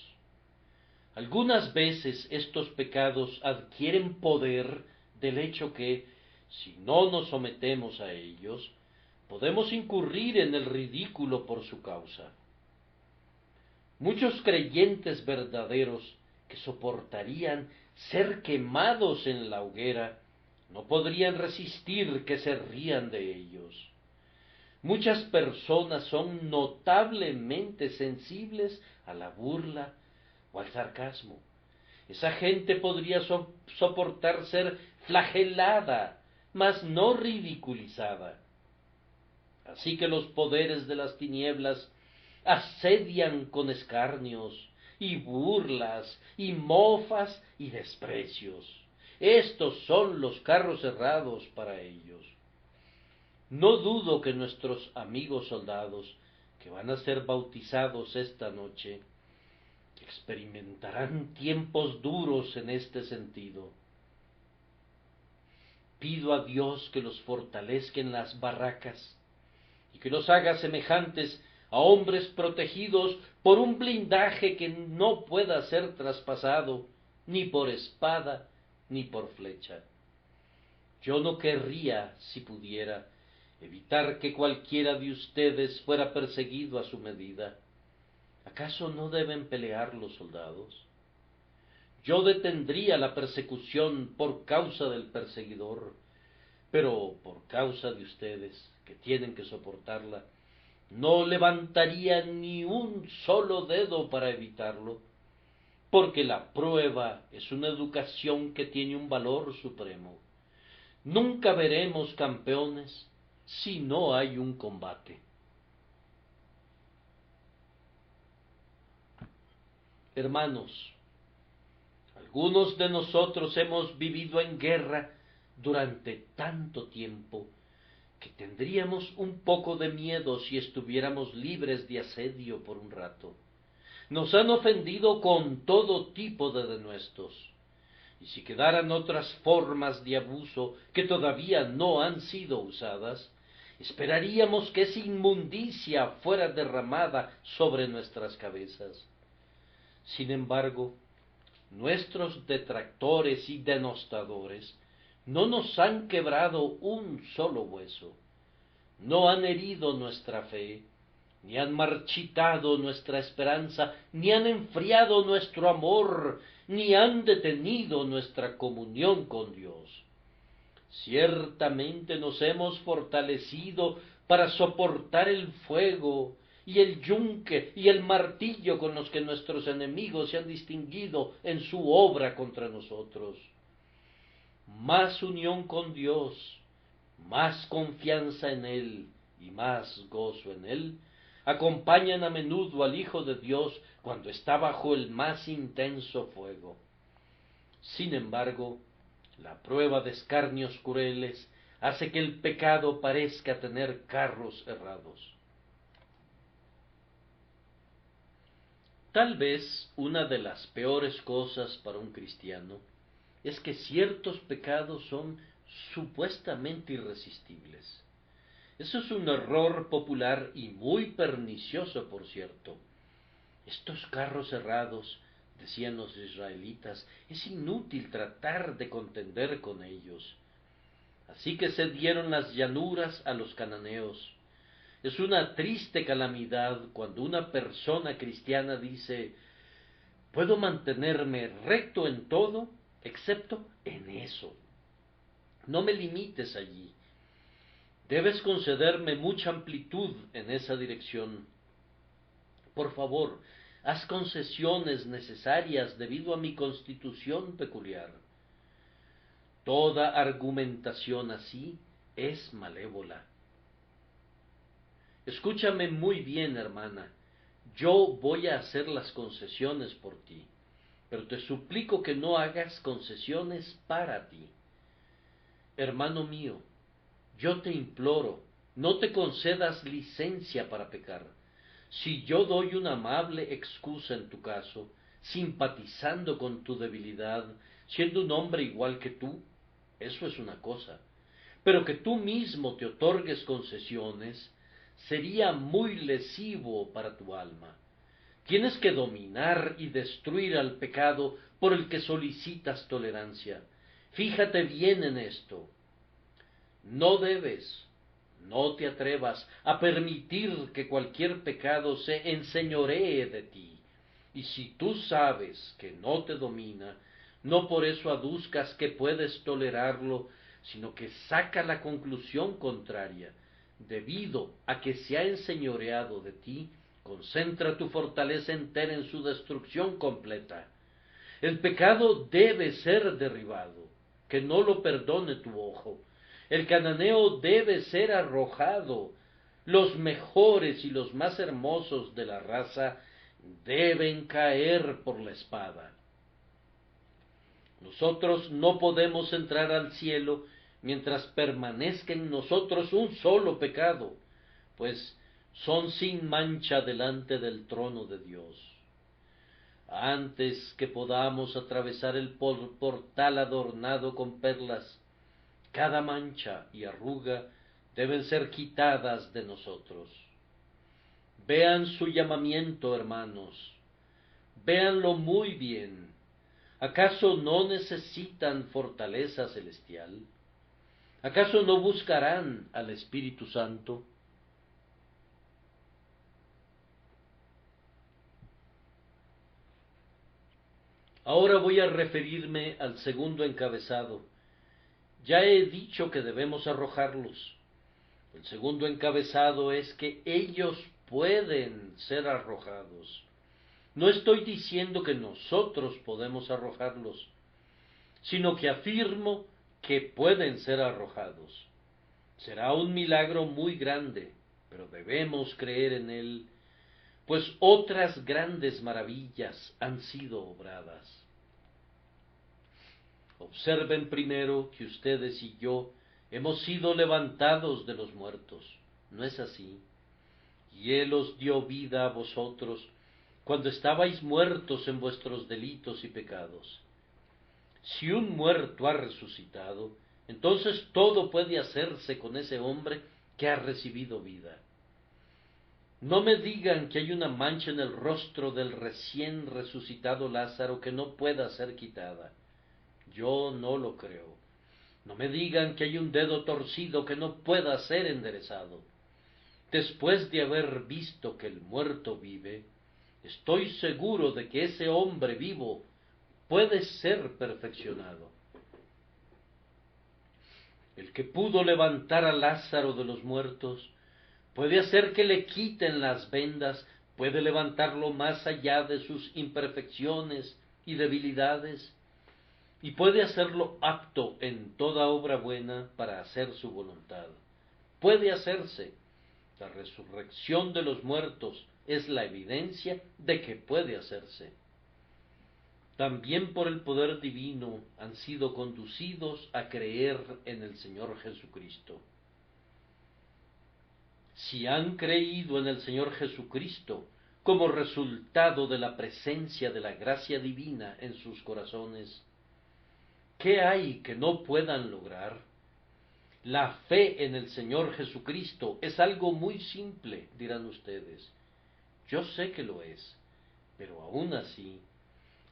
algunas veces estos pecados adquieren poder del hecho que, si no nos sometemos a ellos, podemos incurrir en el ridículo por su causa. Muchos creyentes verdaderos que soportarían ser quemados en la hoguera no podrían resistir que se rían de ellos. Muchas personas son notablemente sensibles a la burla o al sarcasmo. Esa gente podría soportar ser flagelada, mas no ridiculizada. Así que los poderes de las tinieblas asedian con escarnios y burlas y mofas y desprecios. Estos son los carros cerrados para ellos. No dudo que nuestros amigos soldados, que van a ser bautizados esta noche, experimentarán tiempos duros en este sentido. Pido a Dios que los fortalezca en las barracas y que los haga semejantes a hombres protegidos por un blindaje que no pueda ser traspasado ni por espada ni por flecha. Yo no querría, si pudiera, evitar que cualquiera de ustedes fuera perseguido a su medida. ¿Acaso no deben pelear los soldados? Yo detendría la persecución por causa del perseguidor, pero por causa de ustedes, que tienen que soportarla, no levantaría ni un solo dedo para evitarlo, porque la prueba es una educación que tiene un valor supremo. Nunca veremos campeones si no hay un combate. Hermanos, algunos de nosotros hemos vivido en guerra durante tanto tiempo que tendríamos un poco de miedo si estuviéramos libres de asedio por un rato. Nos han ofendido con todo tipo de denuestos, y si quedaran otras formas de abuso que todavía no han sido usadas, esperaríamos que esa inmundicia fuera derramada sobre nuestras cabezas. Sin embargo, nuestros detractores y denostadores no nos han quebrado un solo hueso, no han herido nuestra fe, ni han marchitado nuestra esperanza, ni han enfriado nuestro amor, ni han detenido nuestra comunión con Dios. Ciertamente nos hemos fortalecido para soportar el fuego y el yunque y el martillo con los que nuestros enemigos se han distinguido en su obra contra nosotros. Más unión con Dios, más confianza en Él y más gozo en Él acompañan a menudo al Hijo de Dios cuando está bajo el más intenso fuego. Sin embargo, la prueba de escarnios crueles hace que el pecado parezca tener carros errados. Tal vez una de las peores cosas para un cristiano es que ciertos pecados son supuestamente irresistibles. Eso es un error popular y muy pernicioso, por cierto. Estos carros cerrados, decían los israelitas, es inútil tratar de contender con ellos. Así que se dieron las llanuras a los cananeos. Es una triste calamidad cuando una persona cristiana dice: puedo mantenerme recto en todo, excepto en eso. No me limites allí. Debes concederme mucha amplitud en esa dirección. Por favor, haz concesiones necesarias debido a mi constitución peculiar. Toda argumentación así es malévola. Escúchame muy bien, hermana. yo voy a hacer las concesiones por ti, pero te suplico que no hagas concesiones para ti. Hermano mío, yo te imploro, no te concedas licencia para pecar. Si yo doy una amable excusa en tu caso, simpatizando con tu debilidad, siendo un hombre igual que tú, eso es una cosa. Pero que tú mismo te otorgues concesiones sería muy lesivo para tu alma. Tienes que dominar y destruir al pecado por el que solicitas tolerancia. Fíjate bien en esto. No debes, no te atrevas a permitir que cualquier pecado se enseñoree de ti. Y si tú sabes que no te domina, no por eso aduzcas que puedes tolerarlo, sino que saca la conclusión contraria. Debido a que se ha enseñoreado de ti, concentra tu fortaleza entera en su destrucción completa. El pecado debe ser derribado, que no lo perdone tu ojo. El cananeo debe ser arrojado. Los mejores y los más hermosos de la raza deben caer por la espada. Nosotros no podemos entrar al cielo mientras permanezca en nosotros un solo pecado, pues son sin mancha delante del trono de Dios. Antes que podamos atravesar el portal adornado con perlas, cada mancha y arruga deben ser quitadas de nosotros. Vean su llamamiento, hermanos, véanlo muy bien. ¿Acaso no necesitan fortaleza celestial? ¿Acaso no buscarán al Espíritu Santo? Ahora voy a referirme al segundo encabezado. Ya he dicho que debemos arrojarlos. El segundo encabezado es que ellos pueden ser arrojados. No estoy diciendo que nosotros podemos arrojarlos, sino que afirmo que pueden ser arrojados. Será un milagro muy grande, pero debemos creer en él, pues otras grandes maravillas han sido obradas. Observen primero que ustedes y yo hemos sido levantados de los muertos. ¿No es así? Y Él os dio vida a vosotros cuando estabais muertos en vuestros delitos y pecados. Si un muerto ha resucitado, entonces todo puede hacerse con ese hombre que ha recibido vida. No me digan que hay una mancha en el rostro del recién resucitado Lázaro que no pueda ser quitada. Yo no lo creo. No me digan que hay un dedo torcido que no pueda ser enderezado. Después de haber visto que el muerto vive, estoy seguro de que ese hombre vivo puede ser perfeccionado. El que pudo levantar a Lázaro de los muertos, puede hacer que le quiten las vendas, puede levantarlo más allá de sus imperfecciones y debilidades, y puede hacerlo apto en toda obra buena para hacer su voluntad. Puede hacerse. La resurrección de los muertos es la evidencia de que puede hacerse. También por el poder divino han sido conducidos a creer en el Señor Jesucristo. Si han creído en el Señor Jesucristo como resultado de la presencia de la gracia divina en sus corazones, ¿qué hay que no puedan lograr? La fe en el Señor Jesucristo es algo muy simple, dirán ustedes. Yo sé que lo es, pero aún así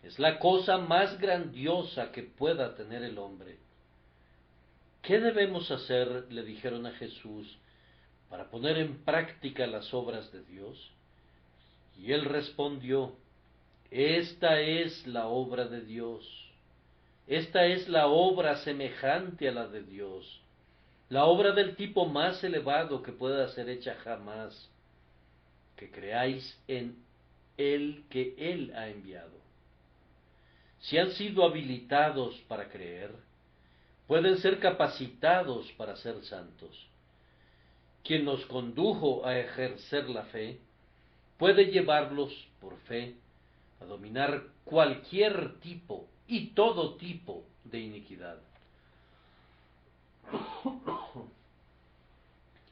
es la cosa más grandiosa que pueda tener el hombre. ¿Qué debemos hacer?, le dijeron a Jesús, para poner en práctica las obras de Dios. Y él respondió: esta es la obra de Dios. Esta es la obra semejante a la de Dios, la obra del tipo más elevado que pueda ser hecha jamás, que creáis en el que Él ha enviado. Si han sido habilitados para creer, pueden ser capacitados para ser santos. Quien nos condujo a ejercer la fe puede llevarlos, por fe, a dominar cualquier tipo y todo tipo de iniquidad.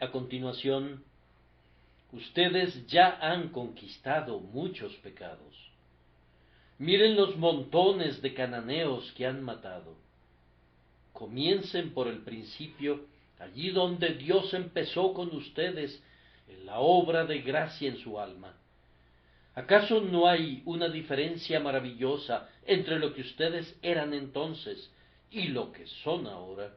A continuación, ustedes ya han conquistado muchos pecados. Miren los montones de cananeos que han matado. Comiencen por el principio, allí donde Dios empezó con ustedes en la obra de gracia en su alma. ¿Acaso no hay una diferencia maravillosa entre lo que ustedes eran entonces y lo que son ahora?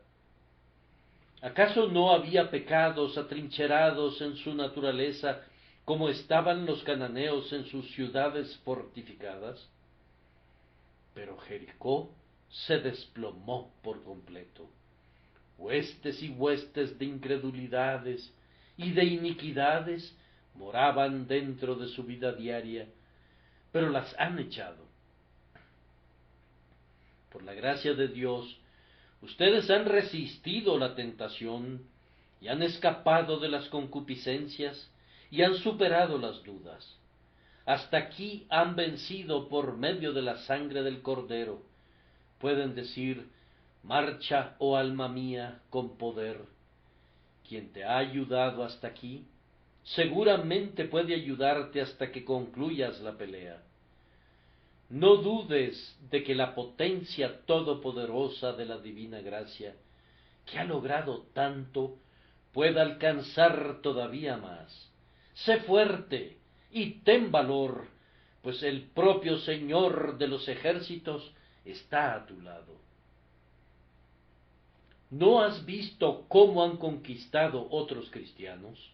¿Acaso no había pecados atrincherados en su naturaleza como estaban los cananeos en sus ciudades fortificadas? Pero Jericó se desplomó por completo. Huestes y huestes de incredulidades y de iniquidades moraban dentro de su vida diaria, pero las han echado. Por la gracia de Dios, ustedes han resistido la tentación y han escapado de las concupiscencias y han superado las dudas. Hasta aquí han vencido por medio de la sangre del Cordero. Pueden decir: marcha, oh alma mía, con poder. Quien te ha ayudado hasta aquí, seguramente puede ayudarte hasta que concluyas la pelea. No dudes de que la potencia todopoderosa de la divina gracia, que ha logrado tanto, pueda alcanzar todavía más. Sé fuerte y ten valor, pues el propio Señor de los ejércitos está a tu lado. ¿No has visto cómo han conquistado otros cristianos?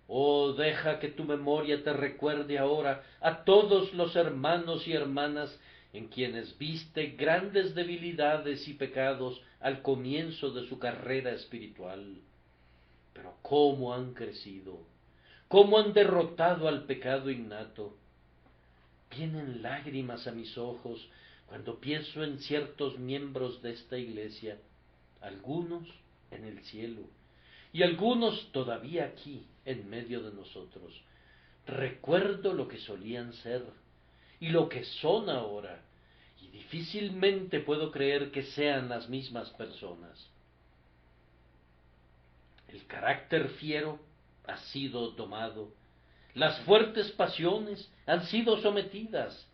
Oh, deja que tu memoria te recuerde ahora a todos los hermanos y hermanas en quienes viste grandes debilidades y pecados al comienzo de su carrera espiritual. Pero cómo han crecido, cómo han derrotado al pecado innato. Vienen lágrimas a mis ojos cuando pienso en ciertos miembros de esta iglesia, algunos en el cielo y algunos todavía aquí en medio de nosotros. Recuerdo lo que solían ser y lo que son ahora, y difícilmente puedo creer que sean las mismas personas. El carácter fiero ha sido domado, las fuertes pasiones han sido sometidas,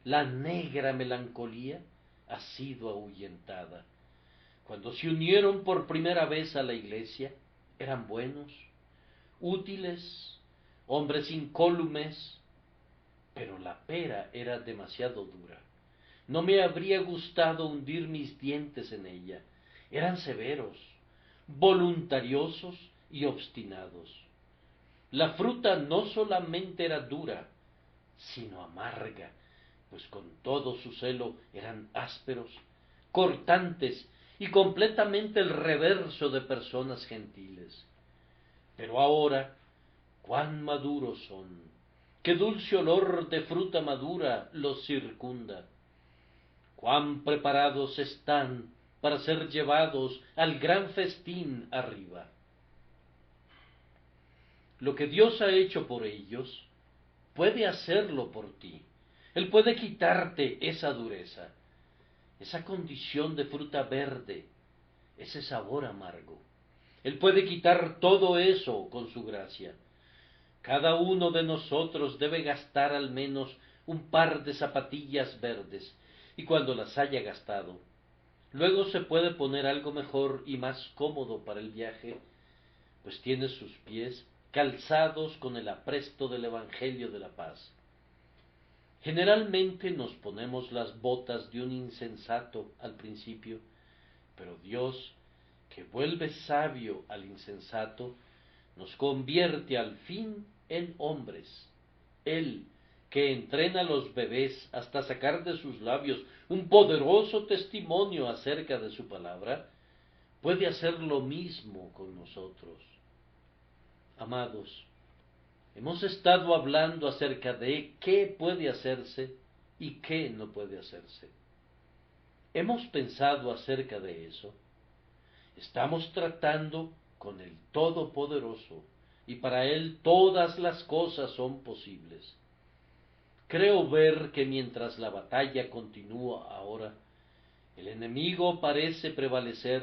la negra melancolía ha sido ahuyentada. Cuando se unieron por primera vez a la iglesia, eran buenos, útiles, hombres incólumes, pero la pera era demasiado dura. No me habría gustado hundir mis dientes en ella. Eran severos, voluntariosos y obstinados. La fruta no solamente era dura, sino amarga, pues con todo su celo eran ásperos, cortantes y completamente el reverso de personas gentiles. Pero ahora, cuán maduros son, qué dulce olor de fruta madura los circunda, cuán preparados están para ser llevados al gran festín arriba. Lo que Dios ha hecho por ellos, puede hacerlo por ti. Él puede quitarte esa dureza, esa condición de fruta verde, ese sabor amargo. Él puede quitar todo eso con su gracia. Cada uno de nosotros debe gastar al menos un par de zapatillas verdes, y cuando las haya gastado, luego se puede poner algo mejor y más cómodo para el viaje, pues tiene sus pies calzados con el apresto del Evangelio de la paz. Generalmente nos ponemos las botas de un insensato al principio, pero Dios, que vuelve sabio al insensato, nos convierte al fin en hombres. Él, que entrena a los bebés hasta sacar de sus labios un poderoso testimonio acerca de su palabra, puede hacer lo mismo con nosotros. Amados, hemos estado hablando acerca de qué puede hacerse y qué no puede hacerse. ¿Hemos pensado acerca de eso? Estamos tratando con el Todopoderoso, y para Él todas las cosas son posibles. Creo ver que mientras la batalla continúa ahora, el enemigo parece prevalecer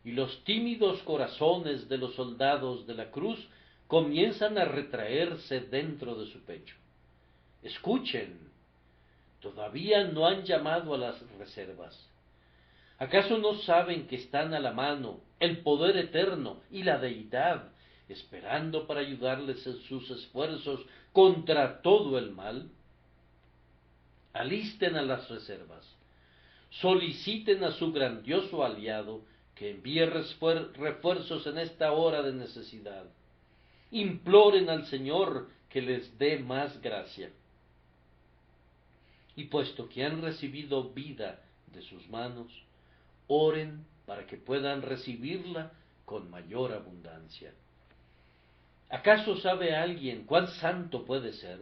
y los tímidos corazones de los soldados de la cruz comienzan a retraerse dentro de su pecho. Escuchen, todavía no han llamado a las reservas. ¿Acaso no saben que están a la mano el poder eterno y la deidad, esperando para ayudarles en sus esfuerzos contra todo el mal? Alisten a las reservas, soliciten a su grandioso aliado que envíe refuerzos en esta hora de necesidad. Imploren al Señor que les dé más gracia. Y puesto que han recibido vida de sus manos, oren para que puedan recibirla con mayor abundancia. ¿Acaso sabe alguien cuán santo puede ser?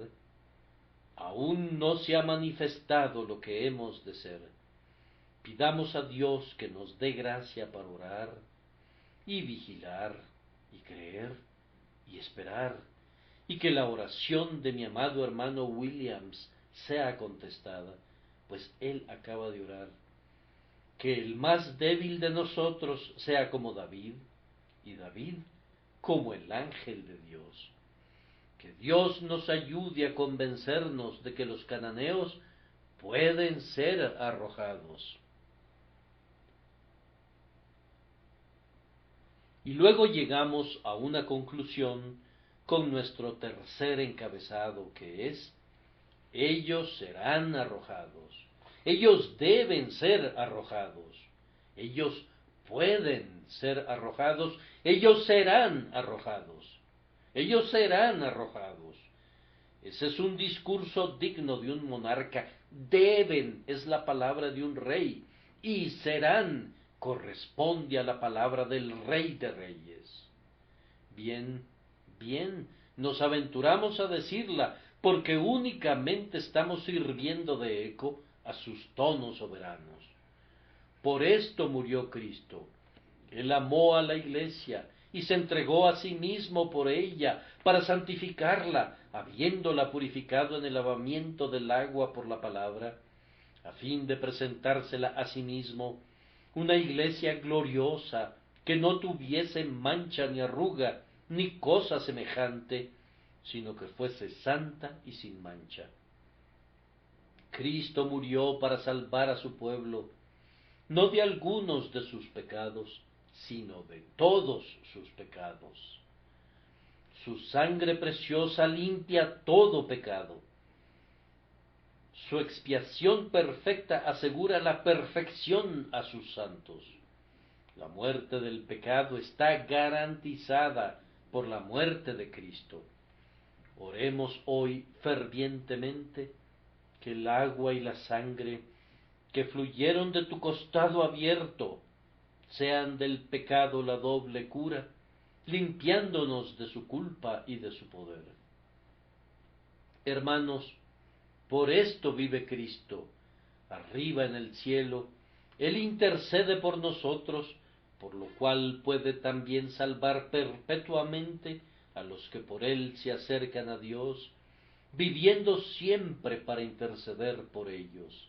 Aún no se ha manifestado lo que hemos de ser. Pidamos a Dios que nos dé gracia para orar y vigilar y creer y esperar, y que la oración de mi amado hermano Williams sea contestada, pues él acaba de orar. Que el más débil de nosotros sea como David, y David como el ángel de Dios. Que Dios nos ayude a convencernos de que los cananeos pueden ser arrojados. Y luego llegamos a una conclusión con nuestro tercer encabezado, que es: ellos serán arrojados. Ellos deben ser arrojados. Ellos pueden ser arrojados. Ellos serán arrojados. Ellos serán arrojados. Ese es un discurso digno de un monarca. Deben es la palabra de un rey, y serán corresponde a la palabra del Rey de Reyes. Bien, bien, nos aventuramos a decirla, porque únicamente estamos sirviendo de eco a sus tonos soberanos. Por esto murió Cristo. Él amó a la Iglesia y se entregó a sí mismo por ella, para santificarla, habiéndola purificado en el lavamiento del agua por la palabra, a fin de presentársela a sí mismo, una Iglesia gloriosa, que no tuviese mancha ni arruga, ni cosa semejante, sino que fuese santa y sin mancha. Cristo murió para salvar a su pueblo, no de algunos de sus pecados, sino de todos sus pecados. Su sangre preciosa limpia todo pecado. Su expiación perfecta asegura la perfección a sus santos. La muerte del pecado está garantizada por la muerte de Cristo. Oremos hoy fervientemente que el agua y la sangre que fluyeron de tu costado abierto sean del pecado la doble cura, limpiándonos de su culpa y de su poder. Hermanos, por esto vive Cristo, arriba en el cielo. Él intercede por nosotros, por lo cual puede también salvar perpetuamente a los que por Él se acercan a Dios, viviendo siempre para interceder por ellos.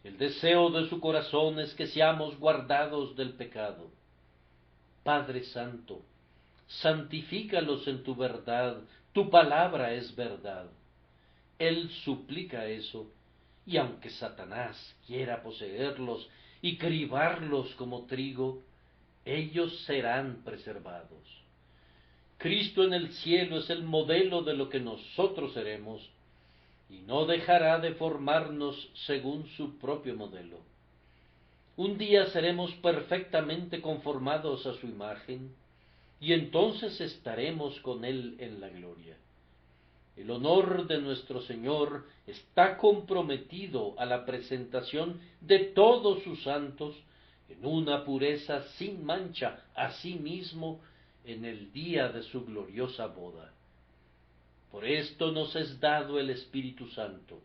El deseo de su corazón es que seamos guardados del pecado. Padre Santo, santifícalos en tu verdad, tu palabra es verdad. Él suplica eso, y aunque Satanás quiera poseerlos y cribarlos como trigo, ellos serán preservados. Cristo en el cielo es el modelo de lo que nosotros seremos, y no dejará de formarnos según su propio modelo. Un día seremos perfectamente conformados a su imagen, y entonces estaremos con Él en la gloria. El honor de nuestro Señor está comprometido a la presentación de todos sus santos en una pureza sin mancha a sí mismo en el día de su gloriosa boda. Por esto nos es dado el Espíritu Santo.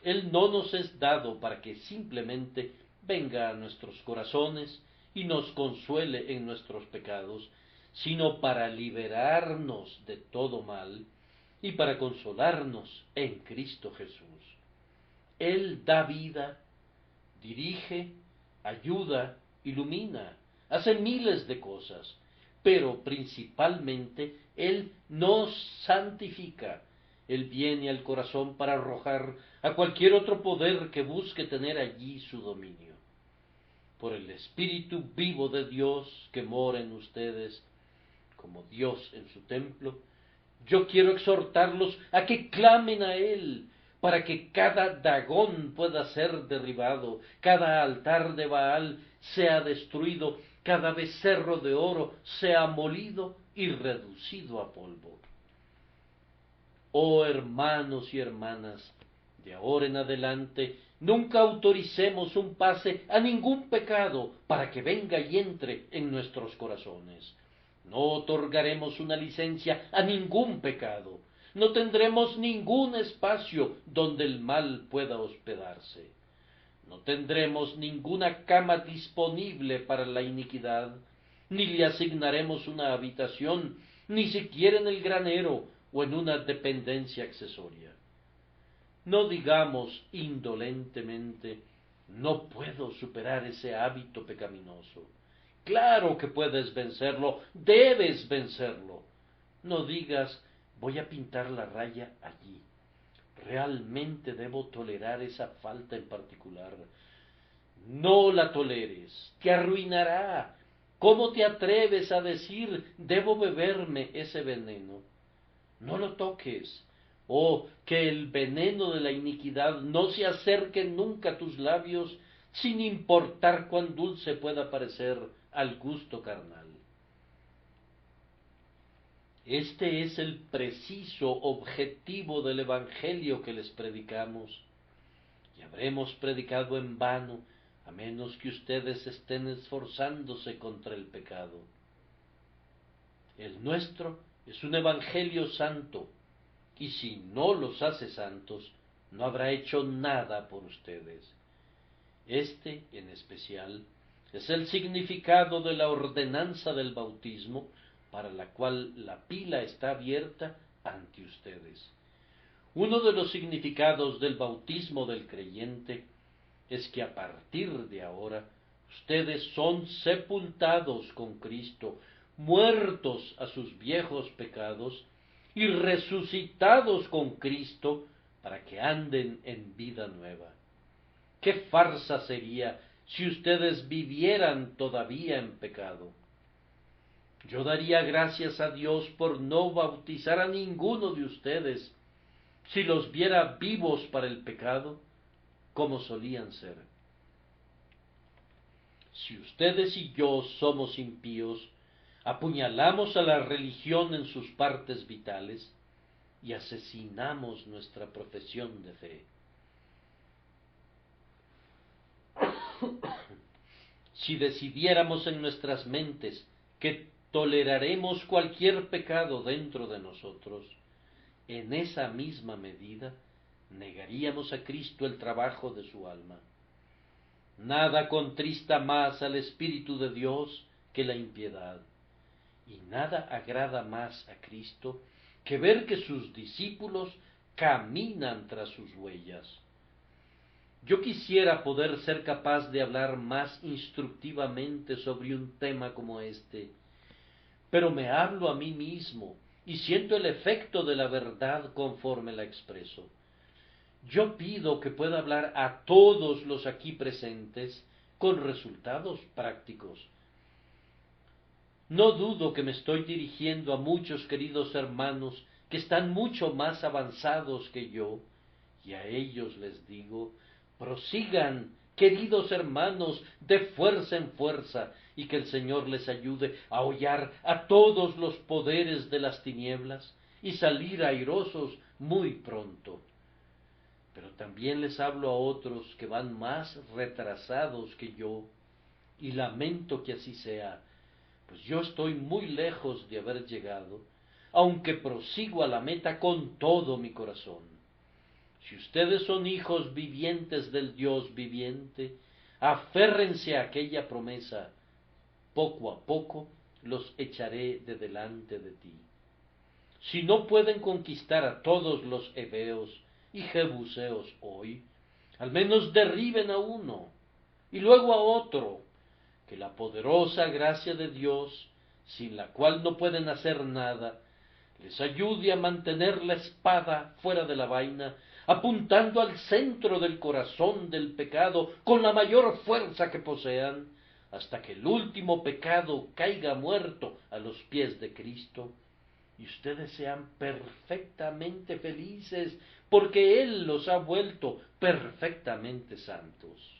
Él no nos es dado para que simplemente venga a nuestros corazones y nos consuele en nuestros pecados, sino para liberarnos de todo mal y para consolarnos en Cristo Jesús. Él da vida, dirige, ayuda, ilumina, hace miles de cosas, pero principalmente Él nos santifica. Él viene al corazón para arrojar a cualquier otro poder que busque tener allí su dominio. Por el Espíritu vivo de Dios que mora en ustedes, como Dios en su templo, yo quiero exhortarlos a que clamen a Él, para que cada Dagón pueda ser derribado, cada altar de Baal sea destruido, cada becerro de oro sea molido y reducido a polvo. Oh hermanos y hermanas, de ahora en adelante nunca autoricemos un pase a ningún pecado para que venga y entre en nuestros corazones. No otorgaremos una licencia a ningún pecado. No tendremos ningún espacio donde el mal pueda hospedarse. No tendremos ninguna cama disponible para la iniquidad, ni le asignaremos una habitación, ni siquiera en el granero o en una dependencia accesoria. No digamos indolentemente, no puedo superar ese hábito pecaminoso. Claro que puedes vencerlo, debes vencerlo. No digas, voy a pintar la raya allí. Realmente debo tolerar esa falta en particular. No la toleres, te arruinará. ¿Cómo te atreves a decir, debo beberme ese veneno? No lo toques. Oh, que el veneno de la iniquidad no se acerque nunca a tus labios, sin importar cuán dulce pueda parecer al gusto carnal. Este es el preciso objetivo del Evangelio que les predicamos, y habremos predicado en vano, a menos que ustedes estén esforzándose contra el pecado. El nuestro es un Evangelio santo, y si no los hace santos, no habrá hecho nada por ustedes. Este, en especial, es el significado de la ordenanza del bautismo, para la cual la pila está abierta ante ustedes. Uno de los significados del bautismo del creyente es que a partir de ahora ustedes son sepultados con Cristo, muertos a sus viejos pecados y resucitados con Cristo para que anden en vida nueva. ¡Qué farsa sería si ustedes vivieran todavía en pecado! Yo daría gracias a Dios por no bautizar a ninguno de ustedes, si los viera vivos para el pecado, como solían ser. Si ustedes y yo somos impíos, apuñalamos a la religión en sus partes vitales y asesinamos nuestra profesión de fe. Si decidiéramos en nuestras mentes que toleraremos cualquier pecado dentro de nosotros, en esa misma medida negaríamos a Cristo el trabajo de su alma. Nada contrista más al Espíritu de Dios que la impiedad, y nada agrada más a Cristo que ver que sus discípulos caminan tras sus huellas. Yo quisiera poder ser capaz de hablar más instructivamente sobre un tema como este, pero me hablo a mí mismo y siento el efecto de la verdad conforme la expreso. Yo pido que pueda hablar a todos los aquí presentes con resultados prácticos. No dudo que me estoy dirigiendo a muchos queridos hermanos que están mucho más avanzados que yo, y a ellos les digo, prosigan, queridos hermanos, de fuerza en fuerza, y que el Señor les ayude a hollar a todos los poderes de las tinieblas y salir airosos muy pronto. Pero también les hablo a otros que van más retrasados que yo, y lamento que así sea, pues yo estoy muy lejos de haber llegado, aunque prosigo a la meta con todo mi corazón. Si ustedes son hijos vivientes del Dios viviente, aférrense a aquella promesa. Poco a poco los echaré de delante de ti. Si no pueden conquistar a todos los heveos y jebuseos hoy, al menos derriben a uno y luego a otro, que la poderosa gracia de Dios, sin la cual no pueden hacer nada, les ayude a mantener la espada fuera de la vaina, apuntando al centro del corazón del pecado con la mayor fuerza que posean, hasta que el último pecado caiga muerto a los pies de Cristo, y ustedes sean perfectamente felices, porque Él los ha vuelto perfectamente santos.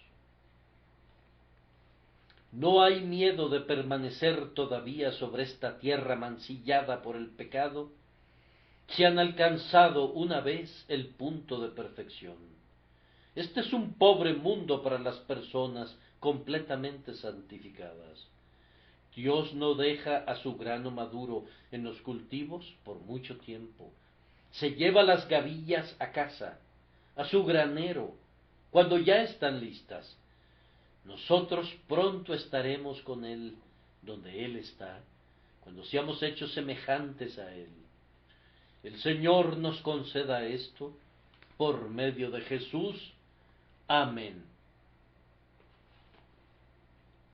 ¿No hay miedo de permanecer todavía sobre esta tierra mancillada por el pecado? Si han alcanzado una vez el punto de perfección. Este es un pobre mundo para las personas completamente santificadas. Dios no deja a su grano maduro en los cultivos por mucho tiempo. Se lleva las gavillas a casa, a su granero, cuando ya están listas. Nosotros pronto estaremos con Él donde Él está, cuando seamos hechos semejantes a Él. El Señor nos conceda esto por medio de Jesús. Amén.